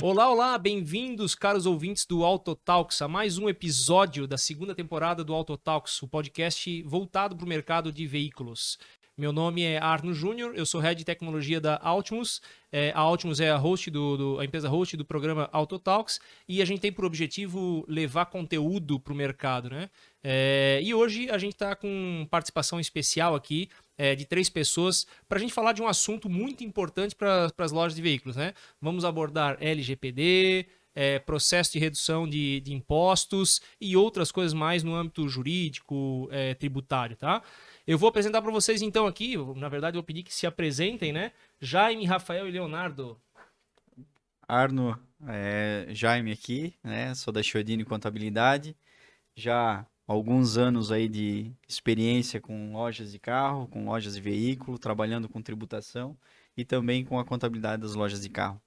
Olá, olá, bem-vindos, caros ouvintes do Autotalks, a mais um episódio da segunda temporada do Autotalks, o podcast voltado para o mercado de veículos. Meu nome é Arno Júnior, eu sou Head de Tecnologia da Altimus. A Altimus é a empresa host do programa Autotalks e a gente tem por objetivo levar conteúdo para o mercado, né? E hoje a gente está com participação especial aqui de 3 pessoas para a gente falar de um assunto muito importante para as lojas de veículos, né? Vamos abordar LGPD, processo de redução de impostos e outras coisas mais no âmbito jurídico, tributário, tá? Eu vou apresentar para vocês então aqui, na verdade eu vou pedir que se apresentem, né? Jaime, Rafael e Leonardo. Arno, Jaime aqui, né? Sou da Chiodini Contabilidade. Já há alguns anos aí de experiência com lojas de carro, com lojas de veículo, trabalhando com tributação e também com a contabilidade das lojas de carro.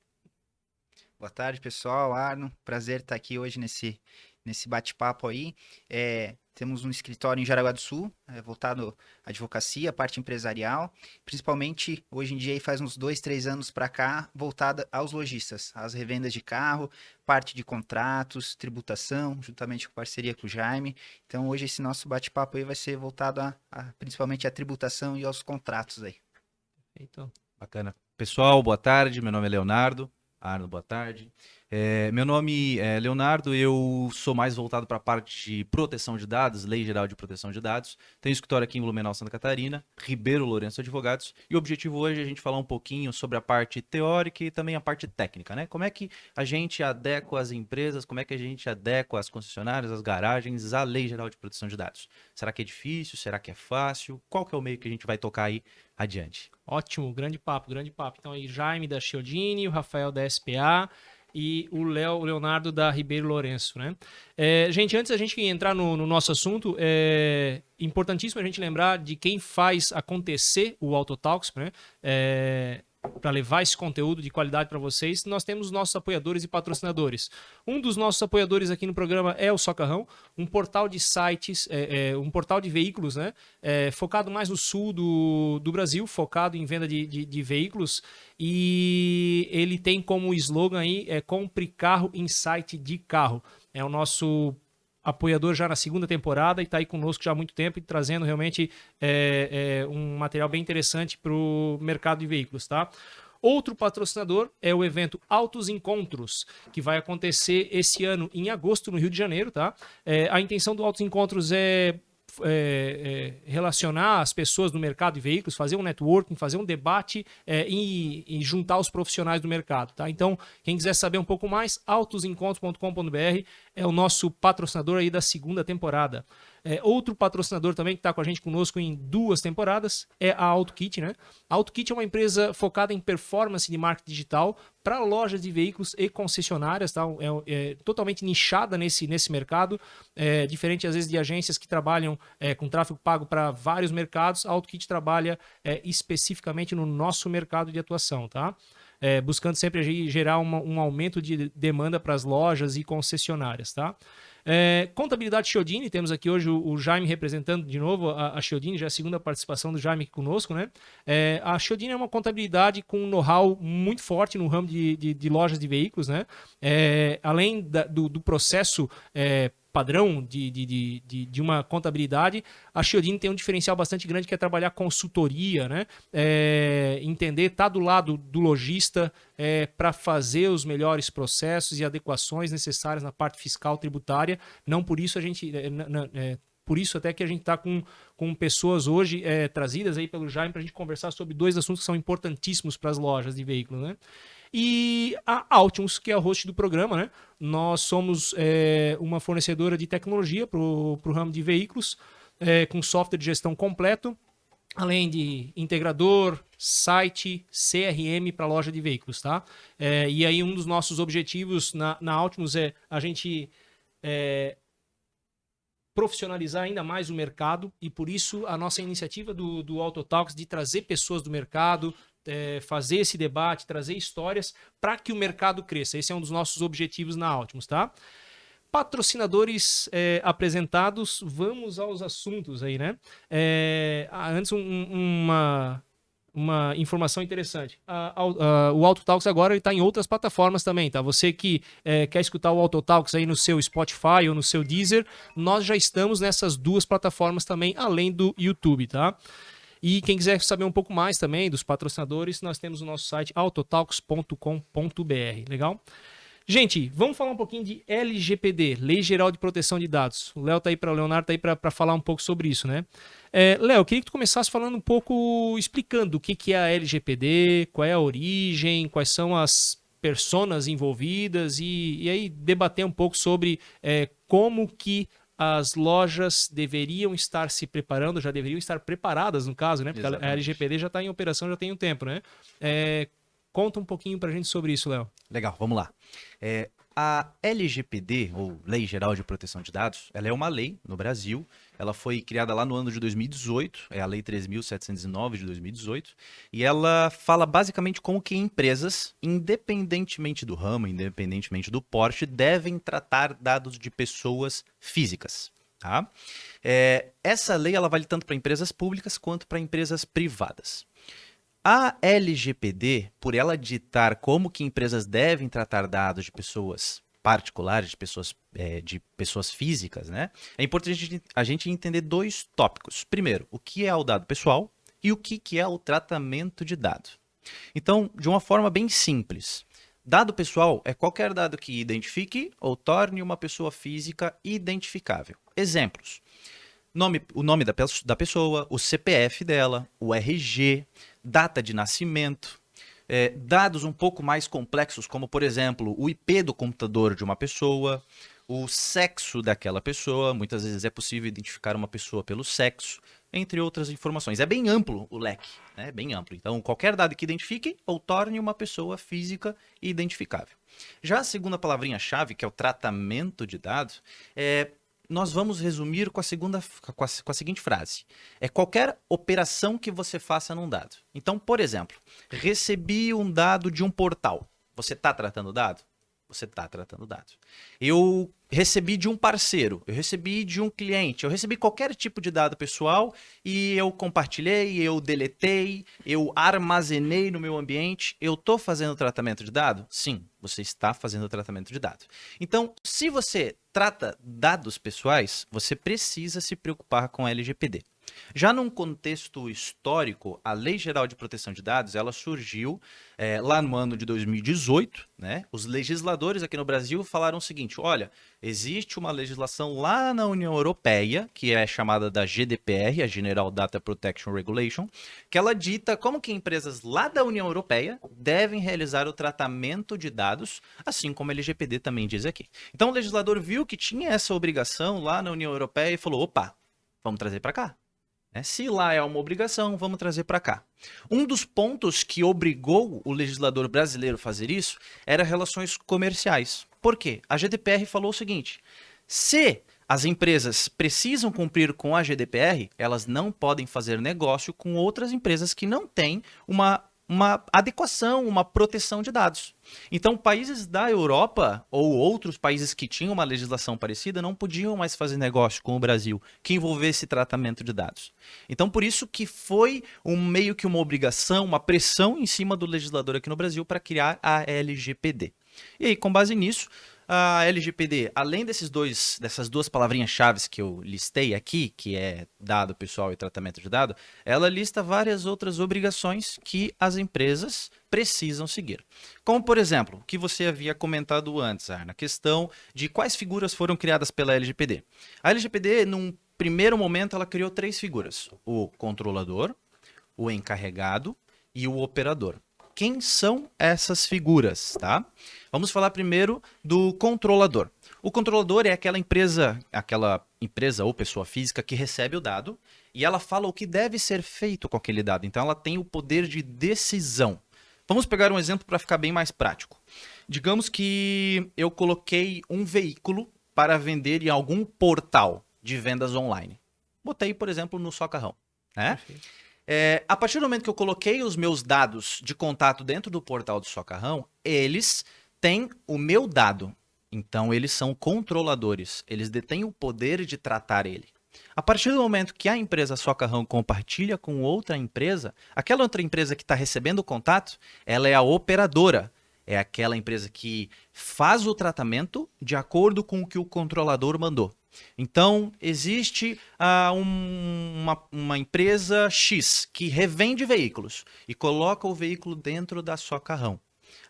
Boa tarde, pessoal. Arno, prazer estar aqui hoje nesse bate-papo aí. Temos um escritório em Jaraguá do Sul, voltado à advocacia, à parte empresarial, principalmente hoje em dia, aí faz uns 2, 3 anos para cá, voltada aos lojistas, às revendas de carro, parte de contratos, tributação, juntamente com parceria com o Jaime. Então, hoje esse nosso bate-papo aí vai ser voltado principalmente à tributação e aos contratos aí. Então, Bacana. Pessoal, boa tarde. Meu nome é Leonardo. Arno, boa tarde. Meu nome é Leonardo, eu sou mais voltado para a parte de proteção de dados, Lei Geral de Proteção de Dados. Tenho escritório aqui em Blumenau, Santa Catarina, Ribeiro Lourenço Advogados. E o objetivo hoje é a gente falar um pouquinho sobre a parte teórica e também a parte técnica, né? Como é que a gente adequa as empresas, como é que a gente adequa as concessionárias, as garagens à Lei Geral de Proteção de Dados. Será que é difícil? Será que é fácil? Qual que é o meio que a gente vai tocar aí adiante? ótimo, grande papo, grande papo. Então aí Jaime da Chiodini, o Rafael da SPA e o Leonardo da Ribeiro Lourenço, né? Gente, antes da gente entrar no nosso assunto, é importantíssimo a gente lembrar de quem faz acontecer o Autotalks, né? Para levar esse conteúdo de qualidade para vocês, nós temos nossos apoiadores e patrocinadores. Um dos nossos apoiadores aqui no programa é o Socarrão, um portal de sites, um portal de veículos, né? Focado mais no sul do Brasil, focado em venda de veículos, e ele tem como slogan aí, compre carro em site de carro. É o nosso apoiador já na segunda temporada e está aí conosco já há muito tempo e trazendo realmente um material bem interessante para o mercado de veículos, tá? Outro patrocinador é o evento Autos Encontros, que vai acontecer esse ano em agosto no Rio de Janeiro, tá? A intenção do Autos Encontros é relacionar as pessoas do mercado de veículos, fazer um networking, fazer um debate e juntar os profissionais do mercado, tá? Então, quem quiser saber um pouco mais, autosencontros.com.br é o nosso patrocinador aí da segunda temporada. Outro patrocinador também que está com a gente conosco em 2 temporadas é a AutoKit, né? A AutoKit é uma empresa focada em performance de marketing digital para lojas de veículos e concessionárias, tá? Totalmente nichada nesse mercado, diferente às vezes de agências que trabalham com tráfego pago para vários mercados. A AutoKit trabalha especificamente no nosso mercado de atuação, tá? Buscando sempre gerar um aumento de demanda para as lojas e concessionárias, tá? Contabilidade Chiodini, temos aqui hoje o Jaime representando de novo a Chiodini, já é a segunda participação do Jaime aqui conosco, né? A Chiodini é uma contabilidade com um know-how muito forte no ramo de lojas de veículos, né? Além do processo padrão de uma contabilidade, a Chiodini tem um diferencial bastante grande que é trabalhar consultoria, né? Entender, estar do lado do lojista para fazer os melhores processos e adequações necessárias na parte fiscal tributária. Não por isso a gente... por isso até que a gente está com pessoas hoje trazidas aí pelo Jaime para a gente conversar sobre 2 assuntos que são importantíssimos para as lojas de veículos, né? E a Altimus, que é o host do programa, né? Nós somos uma fornecedora de tecnologia para o ramo de veículos, com software de gestão completo, além de integrador, site, CRM para loja de veículos, tá? E aí um dos nossos objetivos na Altimus é a gente profissionalizar ainda mais o mercado, e por isso a nossa iniciativa do Autotalks de trazer pessoas do mercado, fazer esse debate, trazer histórias para que o mercado cresça. Esse é um dos nossos objetivos na Altimus, tá? Patrocinadores apresentados, vamos aos assuntos aí, né? Antes uma informação interessante. O AutoTalks agora está em outras plataformas também, tá? Você que quer escutar o AutoTalks aí no seu Spotify ou no seu Deezer, nós já estamos nessas duas plataformas também, além do YouTube, tá? E quem quiser saber um pouco mais também dos patrocinadores, nós temos o nosso site autotalks.com.br, legal? Gente, vamos falar um pouquinho de LGPD, Lei Geral de Proteção de Dados. O Leonardo tá aí para falar um pouco sobre isso, né? Léo, eu queria que tu começasse falando um pouco, explicando o que é a LGPD, qual é a origem, quais são as personas envolvidas e aí debater um pouco sobre como que as lojas deveriam estar se preparando, já deveriam estar preparadas no caso, né? Porque a Exatamente. LGPD já está em operação já tem um tempo, né? Conta um pouquinho pra gente sobre isso, Léo. Legal, vamos lá. A LGPD, ou Lei Geral de Proteção de Dados, ela é uma lei no Brasil. Ela foi criada lá no ano de 2018, é a Lei 3.709 de 2018, e ela fala basicamente como que empresas, independentemente do ramo, independentemente do porte, devem tratar dados de pessoas físicas. Tá? Essa lei ela vale tanto para empresas públicas quanto para empresas privadas. A LGPD, por ela ditar como que empresas devem tratar dados de pessoas particulares, de pessoas físicas, né? É importante a gente entender dois tópicos. Primeiro, o que é o dado pessoal e o que é o tratamento de dado. Então, de uma forma bem simples, dado pessoal é qualquer dado que identifique ou torne uma pessoa física identificável. Exemplos. O nome da pessoa, o CPF dela, o RG, data de nascimento, dados um pouco mais complexos, como, por exemplo, o IP do computador de uma pessoa, o sexo daquela pessoa, muitas vezes é possível identificar uma pessoa pelo sexo, entre outras informações. É bem amplo o leque, né? Bem amplo. Então, qualquer dado que identifique ou torne uma pessoa física identificável. Já a segunda palavrinha-chave, que é o tratamento de dados, nós vamos resumir com a seguinte frase. É qualquer operação que você faça num dado. Então, por exemplo, recebi um dado de um portal. Você está tratando o dado? Você está tratando o dado. Eu recebi de um parceiro, eu recebi de um cliente, eu recebi qualquer tipo de dado pessoal e eu compartilhei, eu deletei, eu armazenei no meu ambiente. Eu estou fazendo tratamento de dado? Sim, você está fazendo tratamento de dado. Então, se você trata dados pessoais, você precisa se preocupar com a LGPD. Já num contexto histórico, a Lei Geral de Proteção de Dados ela surgiu lá no ano de 2018. Né? Os legisladores aqui no Brasil falaram o seguinte, olha, existe uma legislação lá na União Europeia, que é chamada da GDPR, a General Data Protection Regulation, que ela dita como que empresas lá da União Europeia devem realizar o tratamento de dados, assim como a LGPD também diz aqui. Então o legislador viu que tinha essa obrigação lá na União Europeia e falou, opa, vamos trazer para cá. Se lá é uma obrigação, vamos trazer para cá. Um dos pontos que obrigou o legislador brasileiro a fazer isso era relações comerciais. Por quê? A GDPR falou o seguinte, se as empresas precisam cumprir com a GDPR, elas não podem fazer negócio com outras empresas que não têm uma adequação, uma proteção de dados. Então, países da Europa ou outros países que tinham uma legislação parecida não podiam mais fazer negócio com o Brasil que envolvesse tratamento de dados. Então, por isso que foi meio que uma obrigação, uma pressão em cima do legislador aqui no Brasil para criar a LGPD. E aí, com base nisso, a LGPD, além dessas duas palavrinhas-chave que eu listei aqui, que é dado pessoal e tratamento de dado, ela lista várias outras obrigações que as empresas precisam seguir. Como, por exemplo, o que você havia comentado antes, Arna, a questão de quais figuras foram criadas pela LGPD. A LGPD, num primeiro momento, ela criou 3 figuras: o controlador, o encarregado e o operador. Quem são essas figuras, tá? Vamos falar primeiro do controlador. O controlador é aquela empresa ou pessoa física que recebe o dado e ela fala o que deve ser feito com aquele dado. Então ela tem o poder de decisão. Vamos pegar um exemplo para ficar bem mais prático. Digamos que eu coloquei um veículo para vender em algum portal de vendas online. Botei, por exemplo, no Socarrão, né? A partir do momento que eu coloquei os meus dados de contato dentro do portal do Socarrão, eles têm o meu dado. Então, eles são controladores. Eles detêm o poder de tratar ele. A partir do momento que a empresa Socarrão compartilha com outra empresa, aquela outra empresa que está recebendo o contato, ela é a operadora. É aquela empresa que faz o tratamento de acordo com o que o controlador mandou. Então, existe uma empresa X que revende veículos e coloca o veículo dentro da Socarrão.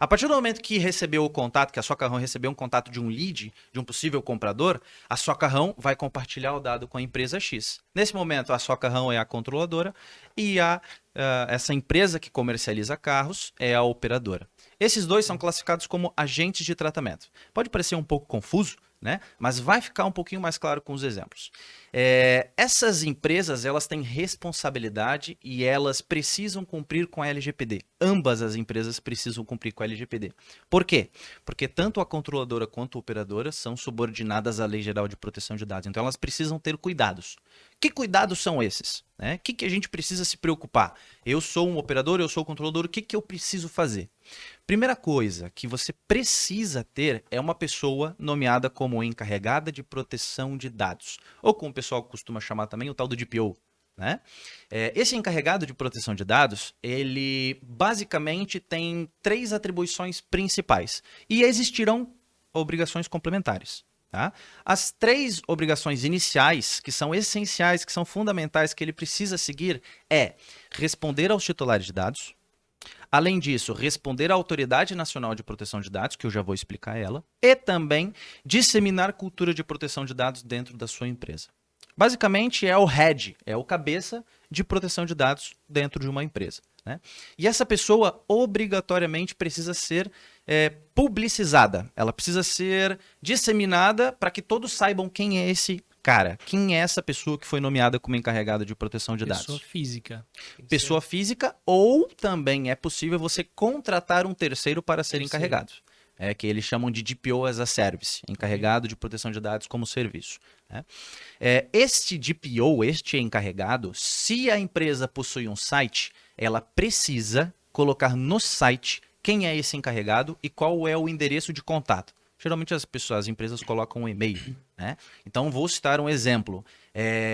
A partir do momento que recebeu o contato, que a Socarrão recebeu um contato de um lead, de um possível comprador, a Socarrão vai compartilhar o dado com a empresa X. Nesse momento, a Socarrão é a controladora e essa empresa que comercializa carros é a operadora. Esses dois são classificados como agentes de tratamento. Pode parecer um pouco confuso, né? Mas vai ficar um pouquinho mais claro com os exemplos. Essas empresas, elas têm responsabilidade e elas precisam cumprir com a LGPD. Ambas as empresas precisam cumprir com a LGPD. Por quê? Porque tanto a controladora quanto a operadora são subordinadas à Lei Geral de Proteção de Dados. Então, elas precisam ter cuidados. Que cuidados são esses? O que a gente precisa se preocupar? Eu sou um operador, eu sou um controlador, o que eu preciso fazer? Primeira coisa que você precisa ter é uma pessoa nomeada como encarregada de proteção de dados, ou como o pessoal costuma chamar também, o tal do DPO. Né? Esse encarregado de proteção de dados, ele basicamente tem 3 atribuições principais e existirão obrigações complementares. Tá? As 3 obrigações iniciais, que são essenciais, que são fundamentais, que ele precisa seguir, é responder aos titulares de dados. Além disso, responder à Autoridade Nacional de Proteção de Dados, que eu já vou explicar ela, e também disseminar cultura de proteção de dados dentro da sua empresa. Basicamente é o head, é o cabeça de proteção de dados dentro de uma empresa. Né? E essa pessoa obrigatoriamente precisa ser publicizada, ela precisa ser disseminada para que todos saibam quem é esse cara, quem é essa pessoa que foi nomeada como encarregada de proteção de dados. Pessoa física. Pessoa física, ou também é possível você contratar um terceiro para ser encarregado. Que eles chamam de DPO as a Service, encarregado de proteção de dados como serviço. Né? Este DPO, este encarregado, se a empresa possui um site, ela precisa colocar no site quem é esse encarregado e qual é o endereço de contato. Geralmente as empresas colocam um e-mail. Né? Então, vou citar um exemplo.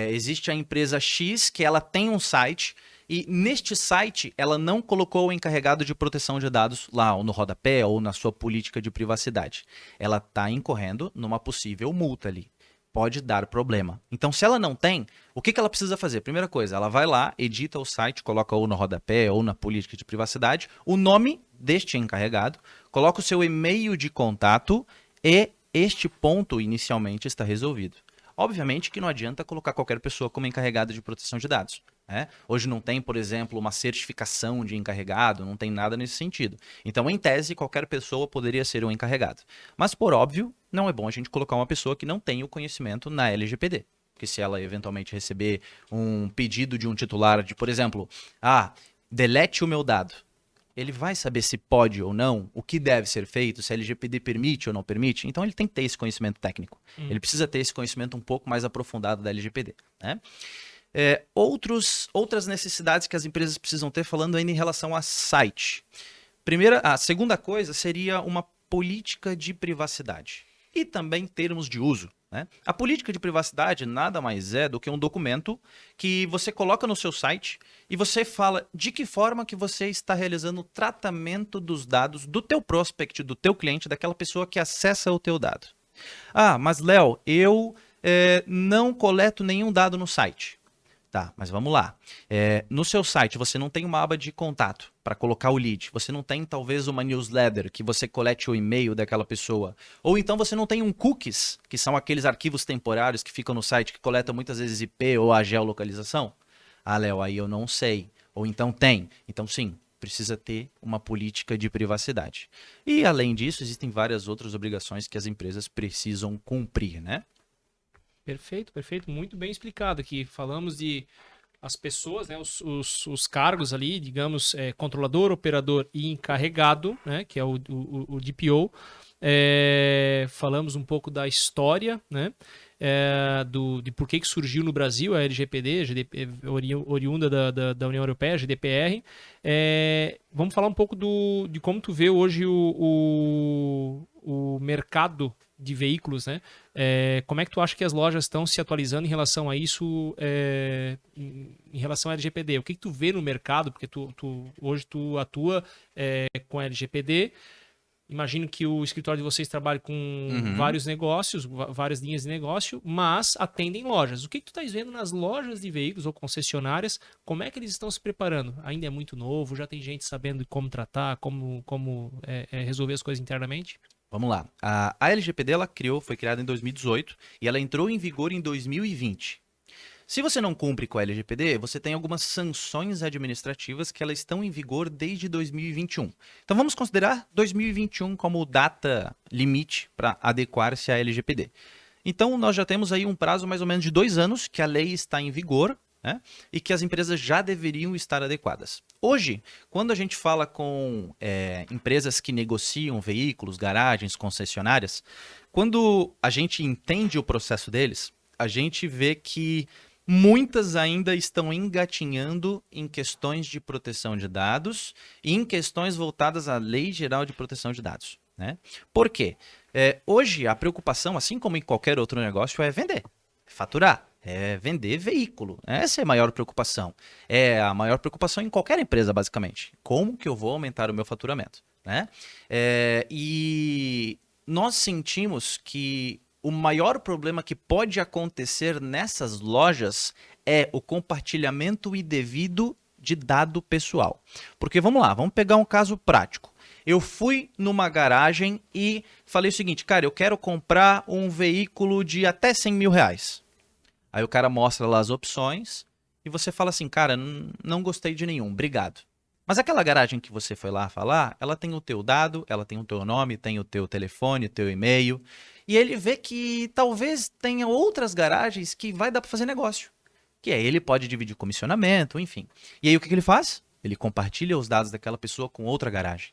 Existe a empresa X que ela tem um site e neste site ela não colocou o encarregado de proteção de dados lá ou no rodapé ou na sua política de privacidade. Ela está incorrendo numa possível multa ali. Pode dar problema. Então, se ela não tem, o que ela precisa fazer? Primeira coisa, ela vai lá, edita o site, coloca ou no rodapé ou na política de privacidade, o nome deste encarregado, coloca o seu e-mail de contato e este ponto inicialmente está resolvido. Obviamente que não adianta colocar qualquer pessoa como encarregada de proteção de dados. Né? Hoje não tem, por exemplo, uma certificação de encarregado, não tem nada nesse sentido. Então, em tese, qualquer pessoa poderia ser um encarregado. Mas, por óbvio, não é bom a gente colocar uma pessoa que não tem o conhecimento na LGPD. Porque se ela eventualmente receber um pedido de um titular de, por exemplo, delete o meu dado. Ele vai saber se pode ou não, o que deve ser feito, se a LGPD permite ou não permite. Então, ele tem que ter esse conhecimento técnico. Ele precisa ter esse conhecimento um pouco mais aprofundado da LGPD. Né? Outras necessidades que as empresas precisam ter, falando ainda em relação a site. A segunda coisa seria uma política de privacidade e também termos de uso. Né? A política de privacidade nada mais é do que um documento que você coloca no seu site e você fala de que forma que você está realizando o tratamento dos dados do teu prospect, do teu cliente, daquela pessoa que acessa o teu dado. Mas Léo, eu não coleto nenhum dado no site. Tá, mas vamos lá. No seu site você não tem uma aba de contato para colocar o lead. Você não tem talvez uma newsletter que você colete o e-mail daquela pessoa. Ou então você não tem um cookies, que são aqueles arquivos temporários que ficam no site que coletam muitas vezes IP ou a geolocalização. Léo, aí eu não sei. Ou então tem. Então sim, precisa ter uma política de privacidade. E além disso, existem várias outras obrigações que as empresas precisam cumprir, né? Perfeito, perfeito. Muito bem explicado aqui. Falamos de as pessoas, né, os cargos ali, digamos, controlador, operador e encarregado, né, que é o DPO. Falamos um pouco da história, né, de por que surgiu no Brasil a LGPD, oriunda da União Europeia, GDPR. Vamos falar um pouco de como tu vê hoje o mercado de veículos, né? Como é que tu acha que as lojas estão se atualizando em relação a isso, em relação ao LGPD? O que tu vê no mercado? Porque hoje tu atua com LGPD. Imagino que o escritório de vocês trabalhe com vários negócios, várias linhas de negócio, mas atendem lojas. O que tu estás vendo nas lojas de veículos ou concessionárias? Como é que eles estão se preparando? Ainda é muito novo, já tem gente sabendo como tratar, como resolver as coisas internamente? Vamos lá. A LGPD foi criada em 2018 e ela entrou em vigor em 2020. Se você não cumpre com a LGPD, você tem algumas sanções administrativas que elas estão em vigor desde 2021. Então vamos considerar 2021 como data limite para adequar-se à LGPD. Então nós já temos aí um prazo mais ou menos de 2 anos que a lei está em vigor, né, e que as empresas já deveriam estar adequadas. Hoje, quando a gente fala com empresas que negociam veículos, garagens, concessionárias, quando a gente entende o processo deles, a gente vê que muitas ainda estão engatinhando em questões de proteção de dados e em questões voltadas à Lei Geral de Proteção de Dados, né? Por quê? Hoje, a preocupação, assim como em qualquer outro negócio, é vender, faturar. É vender veículo. Essa é a maior preocupação. É a maior preocupação em qualquer empresa, basicamente. Como que eu vou aumentar o meu faturamento, né? E nós sentimos que o maior problema que pode acontecer nessas lojas é o compartilhamento indevido de dado pessoal. Porque vamos lá, vamos pegar um caso prático. Eu fui numa garagem e falei o seguinte, cara, eu quero comprar um veículo de até 100 mil reais. Aí o cara mostra lá as opções e você fala assim, cara, não gostei de nenhum, obrigado. Mas aquela garagem que você foi lá falar, ela tem o teu dado, ela tem o teu nome, tem o teu telefone, o teu e-mail. E ele vê que talvez tenha outras garagens que vai dar para fazer negócio. Que aí ele pode dividir comissionamento, enfim. E aí o que ele faz? Ele compartilha os dados daquela pessoa com outra garagem.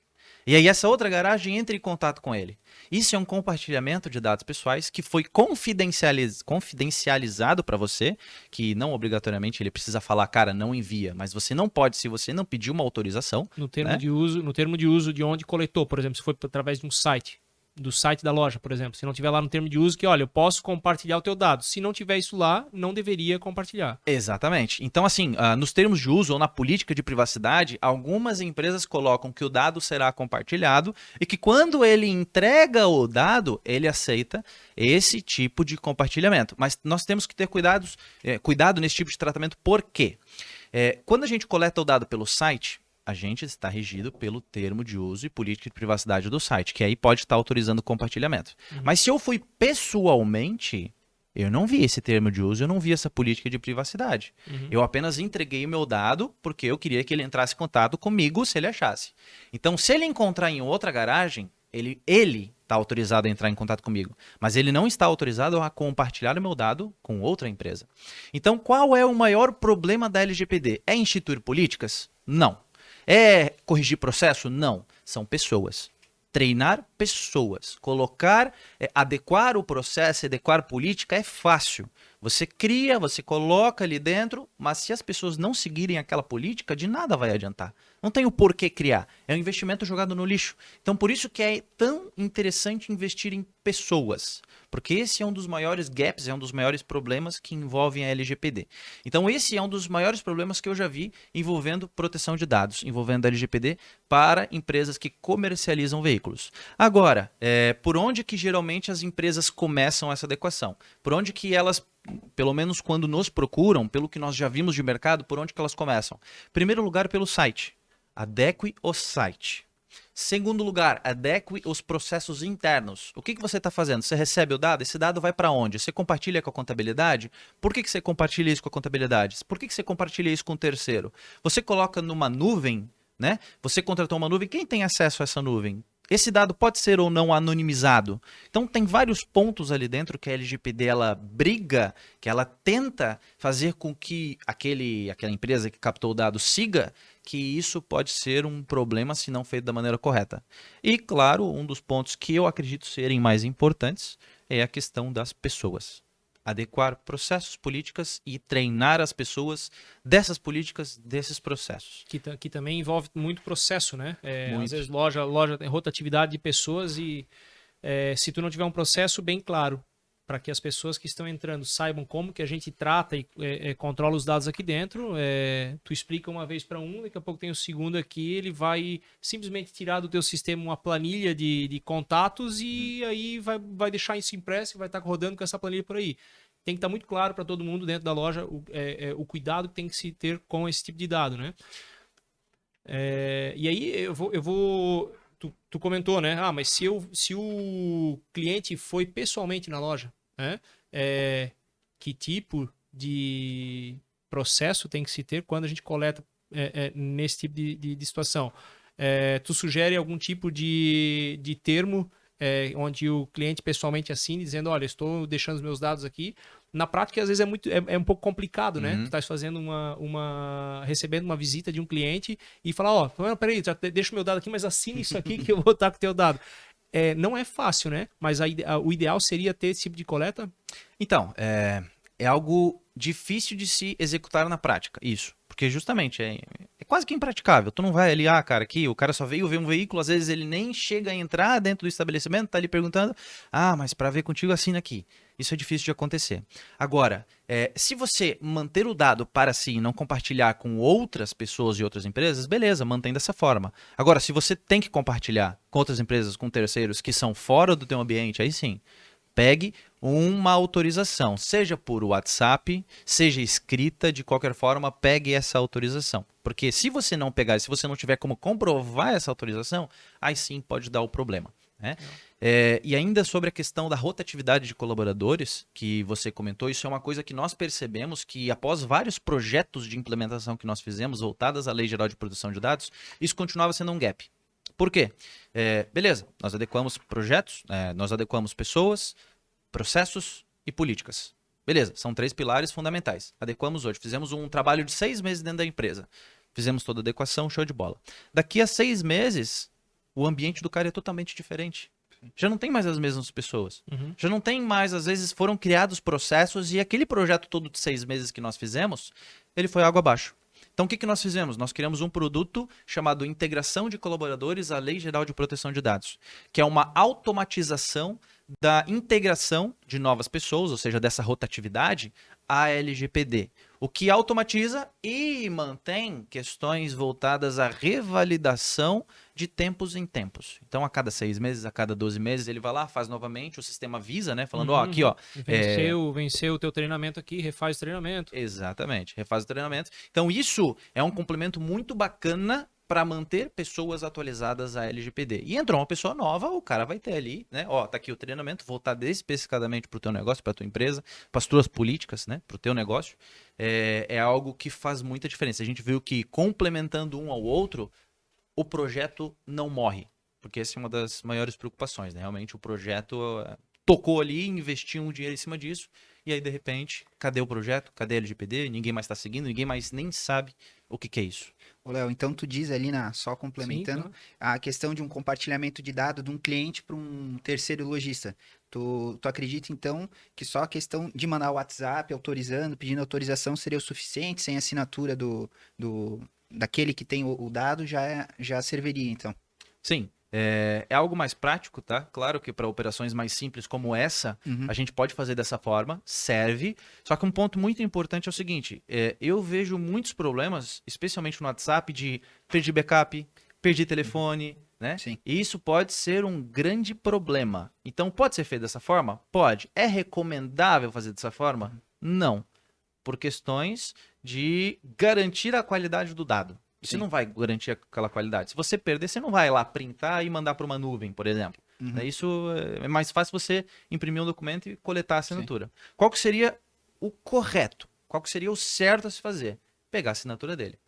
E aí essa outra garagem entra em contato com ele. Isso é um compartilhamento de dados pessoais que foi confidencializado para você, que não obrigatoriamente ele precisa falar, cara, não envia, mas você não pode, se você não pedir uma autorização. No termo, né? no termo de uso de onde coletou, por exemplo, se for através de um site, do site da loja, por exemplo. Se não tiver lá no termo de uso que, olha, eu posso compartilhar o teu dado. Se não tiver isso lá, não deveria compartilhar. Exatamente. Então, assim, nos termos de uso ou na política de privacidade, algumas empresas colocam que o dado será compartilhado e que quando ele entrega o dado, ele aceita esse tipo de compartilhamento. Mas nós temos que ter cuidado nesse tipo de tratamento. Por quê? Quando a gente coleta o dado pelo site, a gente está regido pelo termo de uso e política de privacidade do site, que aí pode estar autorizando o compartilhamento. Mas se eu fui pessoalmente, eu não vi esse termo de uso, eu não vi essa política de privacidade. Eu apenas entreguei o meu dado porque eu queria que ele entrasse em contato comigo se ele achasse. Então, se ele encontrar em outra garagem, ele está autorizado a entrar em contato comigo, mas ele não está autorizado a compartilhar o meu dado com outra empresa. Então, qual é o maior problema da LGPD? É instituir políticas? Não. É corrigir processo? Não. São pessoas. Treinar pessoas. Adequar o processo, adequar política é fácil. Você cria, você coloca ali dentro, mas se as pessoas não seguirem aquela política, de nada vai adiantar. Não tem o porquê criar. É um investimento jogado no lixo. Então, por isso que é tão interessante investir em pessoas. Porque esse é um dos maiores gaps, é um dos maiores problemas que envolvem a LGPD. Então, esse é um dos maiores problemas que eu já vi envolvendo proteção de dados, envolvendo a LGPD para empresas que comercializam veículos. Agora, por onde que geralmente as empresas começam essa adequação? Por onde que elas, pelo menos quando nos procuram, pelo que nós já vimos de mercado, por onde que elas começam? Primeiro lugar, pelo site. Adeque o site. Segundo lugar, adeque os processos internos. O que você está fazendo? Você recebe o dado? Esse dado vai para onde? Você compartilha com a contabilidade? Por que você compartilha isso com a contabilidade? Por que você compartilha isso com o terceiro? Você coloca numa nuvem, né? Você contratou uma nuvem. Quem tem acesso a essa nuvem? Esse dado pode ser ou não anonimizado. Então, tem vários pontos ali dentro que a LGPD ela briga, que ela tenta fazer com que aquela empresa que captou o dado siga, que isso pode ser um problema se não feito da maneira correta. E, claro, um dos pontos que eu acredito serem mais importantes é a questão das pessoas. Adequar processos, políticas e treinar as pessoas dessas políticas, desses processos. Que também envolve muito processo, né? Muito. Às vezes loja tem rotatividade de pessoas e se tu não tiver um processo bem claro para que as pessoas que estão entrando saibam como que a gente trata e controla os dados aqui dentro, tu explica uma vez para um, daqui a pouco tem o segundo aqui, ele vai simplesmente tirar do teu sistema uma planilha de contatos e aí vai deixar isso impresso e vai estar rodando com essa planilha por aí. Tem que estar muito claro para todo mundo dentro da loja o cuidado que tem que se ter com esse tipo de dado, né? E aí tu comentou, né? Mas se o cliente foi pessoalmente na loja, né? Que tipo de processo tem que se ter quando a gente coleta nesse tipo de situação? Tu sugere algum tipo de termo onde o cliente pessoalmente assine, dizendo, olha, estou deixando os meus dados aqui. Na prática, às vezes é um pouco complicado, né? Tu estás fazendo recebendo uma visita de um cliente e falar, peraí, deixa o meu dado aqui, mas assine isso aqui que eu vou estar com o teu dado. Não é fácil, né? Mas o ideal seria ter esse tipo de coleta? Então, é algo difícil de se executar na prática, isso. Porque justamente é quase que impraticável. Tu não vai ali, cara, aqui o cara só veio ver um veículo, às vezes ele nem chega a entrar dentro do estabelecimento, tá ali perguntando, mas para ver contigo assina aqui. Isso é difícil de acontecer. Agora, se você manter o dado para si e não compartilhar com outras pessoas e outras empresas, beleza, mantém dessa forma. Agora, se você tem que compartilhar com outras empresas, com terceiros que são fora do teu ambiente, aí sim, pegue uma autorização, seja por WhatsApp, seja escrita, de qualquer forma, pegue essa autorização. Porque se você não pegar, se você não tiver como comprovar essa autorização, aí sim pode dar o problema, né? E ainda sobre a questão da rotatividade de colaboradores, que você comentou, isso é uma coisa que nós percebemos que após vários projetos de implementação que nós fizemos, voltadas à Lei Geral de Proteção de Dados, isso continuava sendo um gap. Por quê? Beleza, nós adequamos projetos, nós adequamos pessoas, processos e políticas. Beleza, são 3 pilares fundamentais. Adequamos hoje, fizemos um trabalho de 6 meses dentro da empresa. Fizemos toda a adequação, show de bola. Daqui a 6 meses, o ambiente do cara é totalmente diferente. Já não tem mais as mesmas pessoas. Já não tem mais, às vezes foram criados processos e aquele projeto todo de 6 meses que nós fizemos, ele foi água abaixo. Então, o que nós fizemos? Nós criamos um produto chamado Integração de Colaboradores à Lei Geral de Proteção de Dados, que é uma automatização da integração de novas pessoas, ou seja, dessa rotatividade, à LGPD. O que automatiza e mantém questões voltadas à revalidação de tempos em tempos. Então, a cada 6 meses, a cada 12 meses, ele vai lá, faz novamente, o sistema avisa, né? Falando, aqui, Venceu o teu treinamento aqui, refaz o treinamento. Exatamente, refaz o treinamento. Então, isso é um complemento muito bacana para manter pessoas atualizadas à LGPD. E entrou uma pessoa nova, o cara vai ter ali, né? Tá aqui o treinamento, voltado especificadamente para o teu negócio, para a tua empresa, para as tuas políticas, né? Para o teu negócio. É algo que faz muita diferença. A gente viu que complementando um ao outro, o projeto não morre. Porque essa é uma das maiores preocupações, né? Realmente o projeto tocou ali, investiu um dinheiro em cima disso, e aí de repente, cadê o projeto? Cadê a LGPD? Ninguém mais está seguindo, ninguém mais nem sabe o que é isso. Ô, Léo, então tu diz ali, só complementando, Sim, a questão de um compartilhamento de dado de um cliente para um terceiro lojista. Tu acredita, então, que só a questão de mandar o WhatsApp autorizando, pedindo autorização seria o suficiente, sem assinatura daquele que tem o dado, já serviria, então? Sim. É algo mais prático, tá? Claro que para operações mais simples como essa, a gente pode fazer dessa forma, serve. Só que um ponto muito importante é o seguinte, eu vejo muitos problemas, especialmente no WhatsApp, de perdi backup, perdi telefone, né? Sim. E isso pode ser um grande problema. Então, pode ser feito dessa forma? Pode. É recomendável fazer dessa forma? Não. Por questões de garantir a qualidade do dado. Isso não vai garantir aquela qualidade. Se você perder, você não vai lá printar e mandar para uma nuvem, por exemplo. Isso é mais fácil você imprimir um documento e coletar a assinatura. Sim. Qual que seria o correto? Qual que seria o certo a se fazer? Pegar a assinatura dele.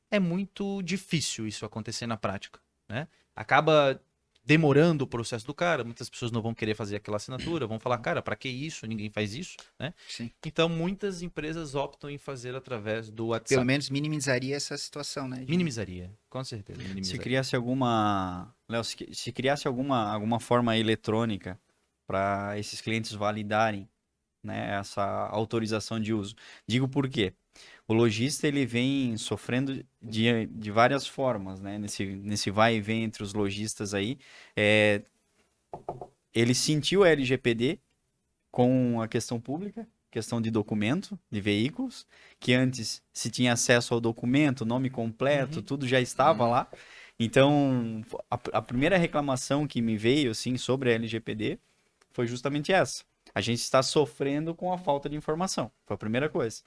É muito difícil isso acontecer na prática, né? Acaba demorando o processo do cara, muitas pessoas não vão querer fazer aquela assinatura, vão falar, cara, para que isso? Ninguém faz isso, né? Sim. Então, muitas empresas optam em fazer através do WhatsApp. Pelo menos minimizaria essa situação, né? Minimizaria, com certeza. Minimizaria. Se criasse alguma... Léo, se criasse alguma forma eletrônica para esses clientes validarem, né, essa autorização de uso. Digo por quê? O lojista ele vem sofrendo de várias formas, né? Nesse vai e vem entre os lojistas aí. ele sentiu a LGPD com a questão pública, questão de documento de veículos, que antes se tinha acesso ao documento, nome completo, tudo já estava lá. Então, a primeira reclamação que me veio assim sobre a LGPD foi justamente essa. A gente está sofrendo com a falta de informação. Foi a primeira coisa.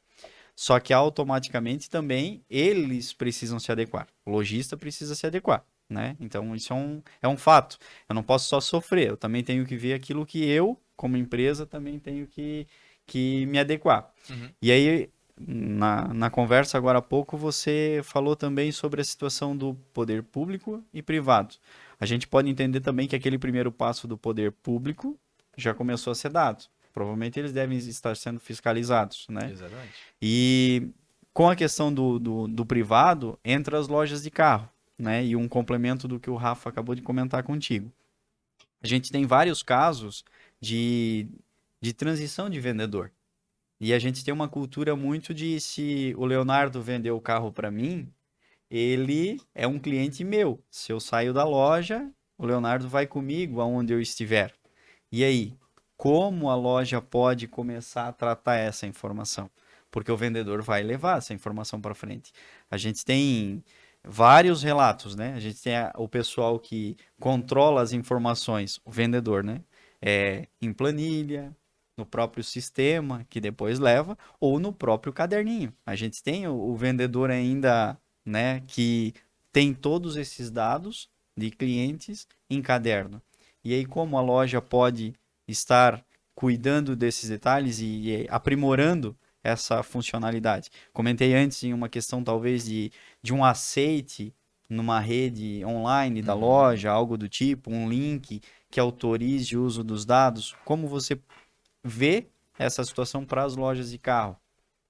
Só que automaticamente também eles precisam se adequar. O lojista precisa se adequar, né? Então isso é um fato. Eu não posso só sofrer, eu também tenho que ver aquilo que eu, como empresa, também tenho que me adequar. E aí, na conversa agora há pouco, você falou também sobre a situação do poder público e privado. A gente pode entender também que aquele primeiro passo do poder público já começou a ser dado. Provavelmente eles devem estar sendo fiscalizados, né? Exatamente. E com a questão do privado, entra as lojas de carro, né? E um complemento do que o Rafa acabou de comentar contigo. A gente tem vários casos de transição de vendedor. E a gente tem uma cultura muito de se o Leonardo vendeu o carro para mim, ele é um cliente meu. Se eu saio da loja, o Leonardo vai comigo aonde eu estiver. E aí, como a loja pode começar a tratar essa informação? Porque o vendedor vai levar essa informação para frente. A gente tem vários relatos, né? A gente tem o pessoal que controla as informações, o vendedor, né? Em planilha, no próprio sistema, que depois leva, ou no próprio caderninho. A gente tem o vendedor ainda, né, que tem todos esses dados de clientes em caderno. E aí, como a loja pode estar cuidando desses detalhes e aprimorando essa funcionalidade? Comentei antes em uma questão, talvez, de um aceite numa rede online da loja, algo do tipo, um link que autorize o uso dos dados. Como você vê essa situação para as lojas de carro?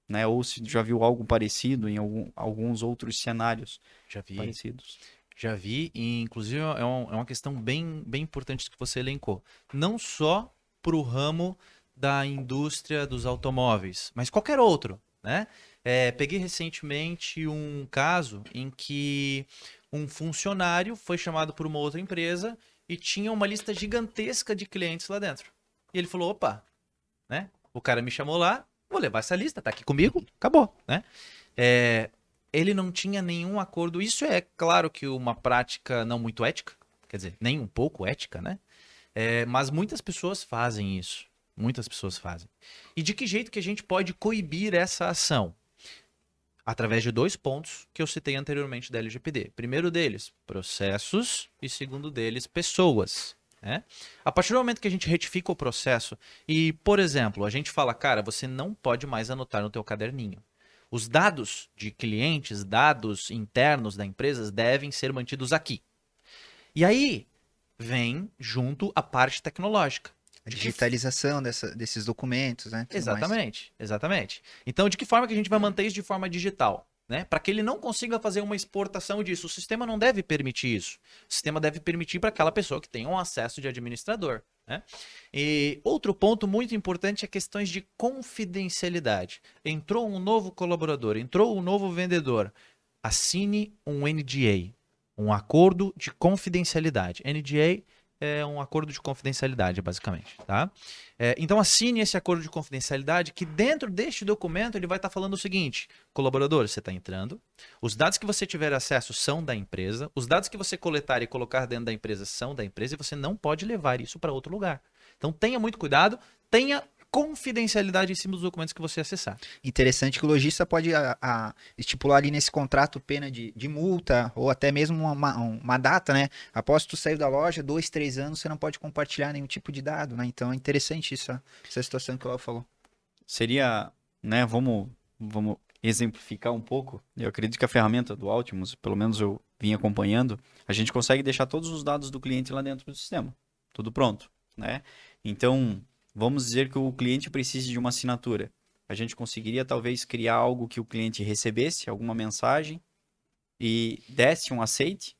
Né? Ou se já viu algo parecido em alguns outros cenários Já vi. parecidos? Já vi, e inclusive é uma questão bem importante que você elencou. Não só para o ramo da indústria dos automóveis, mas qualquer outro, né? Peguei recentemente um caso em que um funcionário foi chamado por uma outra empresa e tinha uma lista gigantesca de clientes lá dentro. E ele falou, opa, né? O cara me chamou lá, vou levar essa lista, tá aqui comigo, acabou, né? Ele não tinha nenhum acordo. Isso é claro que uma prática não muito ética, quer dizer, nem um pouco ética, né? Mas muitas pessoas fazem isso. Muitas pessoas fazem. E de que jeito que a gente pode coibir essa ação? Através de 2 pontos que eu citei anteriormente da LGPD. Primeiro deles, processos, e segundo deles, pessoas. Né? A partir do momento que a gente retifica o processo e, por exemplo, a gente fala, cara, você não pode mais anotar no teu caderninho. Os dados de clientes, dados internos da empresa devem ser mantidos aqui. E aí vem junto a parte tecnológica. A digitalização desses documentos, né? Exatamente. Então, de que forma que a gente vai manter isso de forma digital? Né? Para que ele não consiga fazer uma exportação disso. O sistema não deve permitir isso. O sistema deve permitir para aquela pessoa que tenha um acesso de administrador. Né? E outro ponto muito importante é questões de confidencialidade. Entrou um novo colaborador, entrou um novo vendedor. Assine um NDA, um acordo de confidencialidade. NDA é um acordo de confidencialidade, basicamente. Tá? Então assine esse acordo de confidencialidade que dentro deste documento ele vai estar falando o seguinte: colaborador, você está entrando, os dados que você tiver acesso são da empresa, os dados que você coletar e colocar dentro da empresa são da empresa e você não pode levar isso para outro lugar. Então tenha muito cuidado, tenha confidencialidade em cima dos documentos que você acessar. Interessante que o lojista pode estipular ali nesse contrato pena de multa ou até mesmo uma data, né? Após tu sair da loja, 2, 3 anos, você não pode compartilhar nenhum tipo de dado, né? Então é interessante essa situação que o Léo falou. Seria, né, vamos exemplificar um pouco. Eu acredito que a ferramenta do Altimus, pelo menos eu vim acompanhando, a gente consegue deixar todos os dados do cliente lá dentro do sistema. Tudo pronto, né? Então, vamos dizer que o cliente precise de uma assinatura. A gente conseguiria talvez criar algo que o cliente recebesse, alguma mensagem, e desse um aceite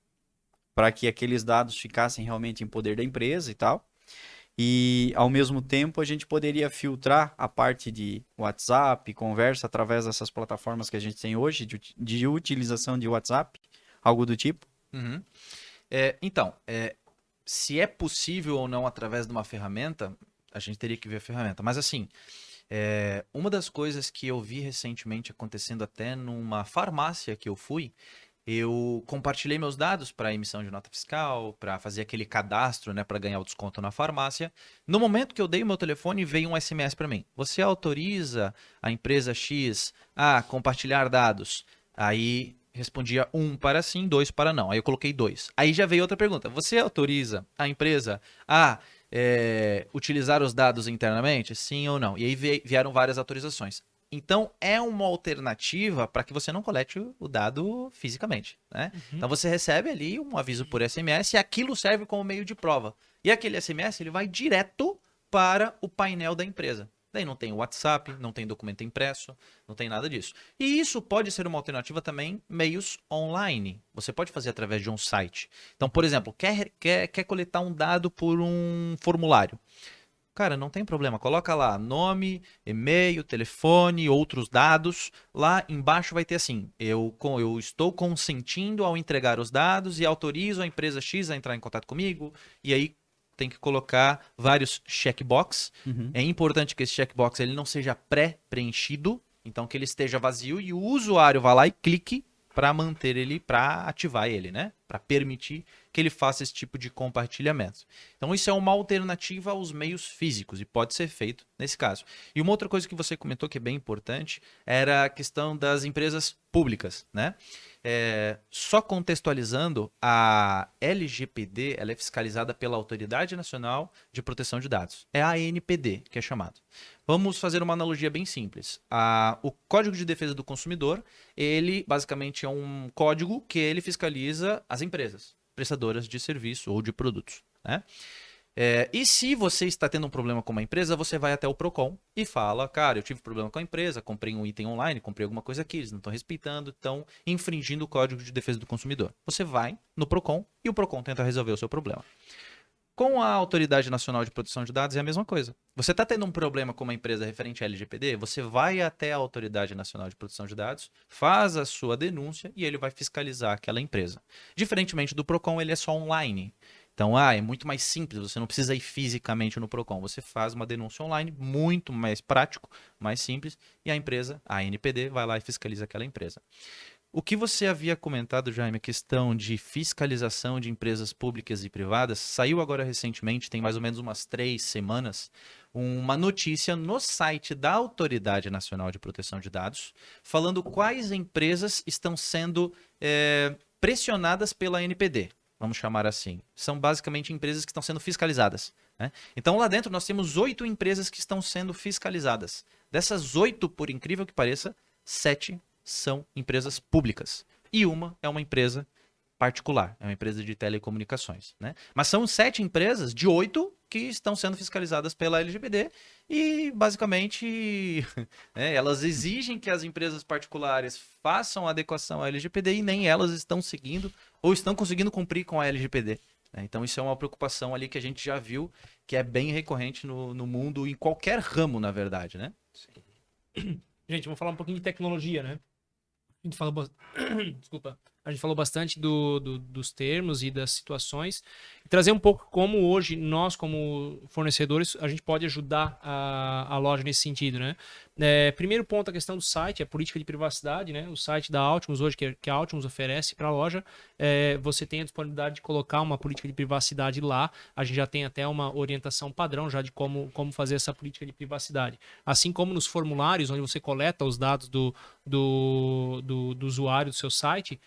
para que aqueles dados ficassem realmente em poder da empresa e tal. E, ao mesmo tempo, a gente poderia filtrar a parte de WhatsApp, conversa, através dessas plataformas que a gente tem hoje, de utilização de WhatsApp, algo do tipo. Então, se é possível ou não através de uma ferramenta, a gente teria que ver a ferramenta. Mas assim, uma das coisas que eu vi recentemente acontecendo até numa farmácia que eu fui, eu compartilhei meus dados para emissão de nota fiscal, para fazer aquele cadastro, né, para ganhar o desconto na farmácia. No momento que eu dei o meu telefone, veio um SMS para mim. Você autoriza a empresa X a compartilhar dados? Aí respondia 1 para sim, 2 para não. Aí eu coloquei 2. Aí já veio outra pergunta. Você autoriza a empresa a utilizar os dados internamente? Sim ou não? E aí vieram várias autorizações. Então, é uma alternativa para que você não colete o dado fisicamente, né? Então, você recebe ali um aviso por SMS e aquilo serve como meio de prova. E aquele SMS ele vai direto para o painel da empresa. Daí não tem WhatsApp, não tem documento impresso, não tem nada disso. E isso pode ser uma alternativa também meios online. Você pode fazer através de um site. Então, por exemplo, quer coletar um dado por um formulário. Cara, não tem problema. Coloca lá nome, e-mail, telefone, outros dados. Lá embaixo vai ter assim: eu estou consentindo ao entregar os dados e autorizo a empresa X a entrar em contato comigo. E aí tem que colocar vários checkbox. É importante que esse checkbox ele não seja pré-preenchido, então que ele esteja vazio e o usuário vá lá e clique para manter ele, para ativar ele, né? Para permitir que ele faça esse tipo de compartilhamento. Então isso é uma alternativa aos meios físicos e pode ser feito nesse caso. E uma outra coisa que você comentou que é bem importante era a questão das empresas públicas, né? Só contextualizando, a LGPD ela é fiscalizada pela Autoridade Nacional de Proteção de Dados. É a ANPD que é chamado. Vamos fazer uma analogia bem simples. O Código de Defesa do Consumidor, ele basicamente é um código que ele fiscaliza as empresas prestadoras de serviço ou de produtos, né? E se você está tendo um problema com uma empresa, você vai até o Procon e fala: cara, eu tive problema com a empresa, comprei um item online, comprei alguma coisa aqui, eles não estão respeitando, estão infringindo o Código de Defesa do Consumidor. Você vai no Procon e o Procon tenta resolver o seu problema. Com a Autoridade Nacional de Proteção de Dados é a mesma coisa. Você está tendo um problema com uma empresa referente à LGPD, você vai até a Autoridade Nacional de Proteção de Dados, faz a sua denúncia e ele vai fiscalizar aquela empresa. Diferentemente do Procon, ele é só online. Então, é muito mais simples, você não precisa ir fisicamente no Procon. Você faz uma denúncia online, muito mais prático, mais simples, e a empresa, a ANPD, vai lá e fiscaliza aquela empresa. O que você havia comentado, Jaime, a questão de fiscalização de empresas públicas e privadas, saiu agora recentemente, tem mais ou menos umas 3 semanas, uma notícia no site da Autoridade Nacional de Proteção de Dados, falando quais empresas estão sendo pressionadas pela ANPD. Vamos chamar assim. São basicamente empresas que estão sendo fiscalizadas, né? Então lá dentro nós temos 8 empresas que estão sendo fiscalizadas. Dessas 8, por incrível que pareça, 7 são empresas públicas. E uma é uma empresa particular, é uma empresa de telecomunicações, né? Mas são 7 empresas de 8 que estão sendo fiscalizadas pela LGPD e, basicamente, elas exigem que as empresas particulares façam a adequação à LGPD e nem elas estão seguindo ou estão conseguindo cumprir com a LGPD. Então, isso é uma preocupação ali que a gente já viu que é bem recorrente no mundo, em qualquer ramo, na verdade, né? Gente, vamos falar um pouquinho de tecnologia, né? A gente falou, desculpa. A gente falou bastante dos termos e das situações. E trazer um pouco como hoje nós, como fornecedores, a gente pode ajudar a loja nesse sentido, né? Primeiro ponto, a questão do site, a política de privacidade, né? O site da Altimus hoje, que a Altimus oferece para a loja, você tem a disponibilidade de colocar uma política de privacidade lá. A gente já tem até uma orientação padrão já de como fazer essa política de privacidade. Assim como nos formulários, onde você coleta os dados do usuário do seu site,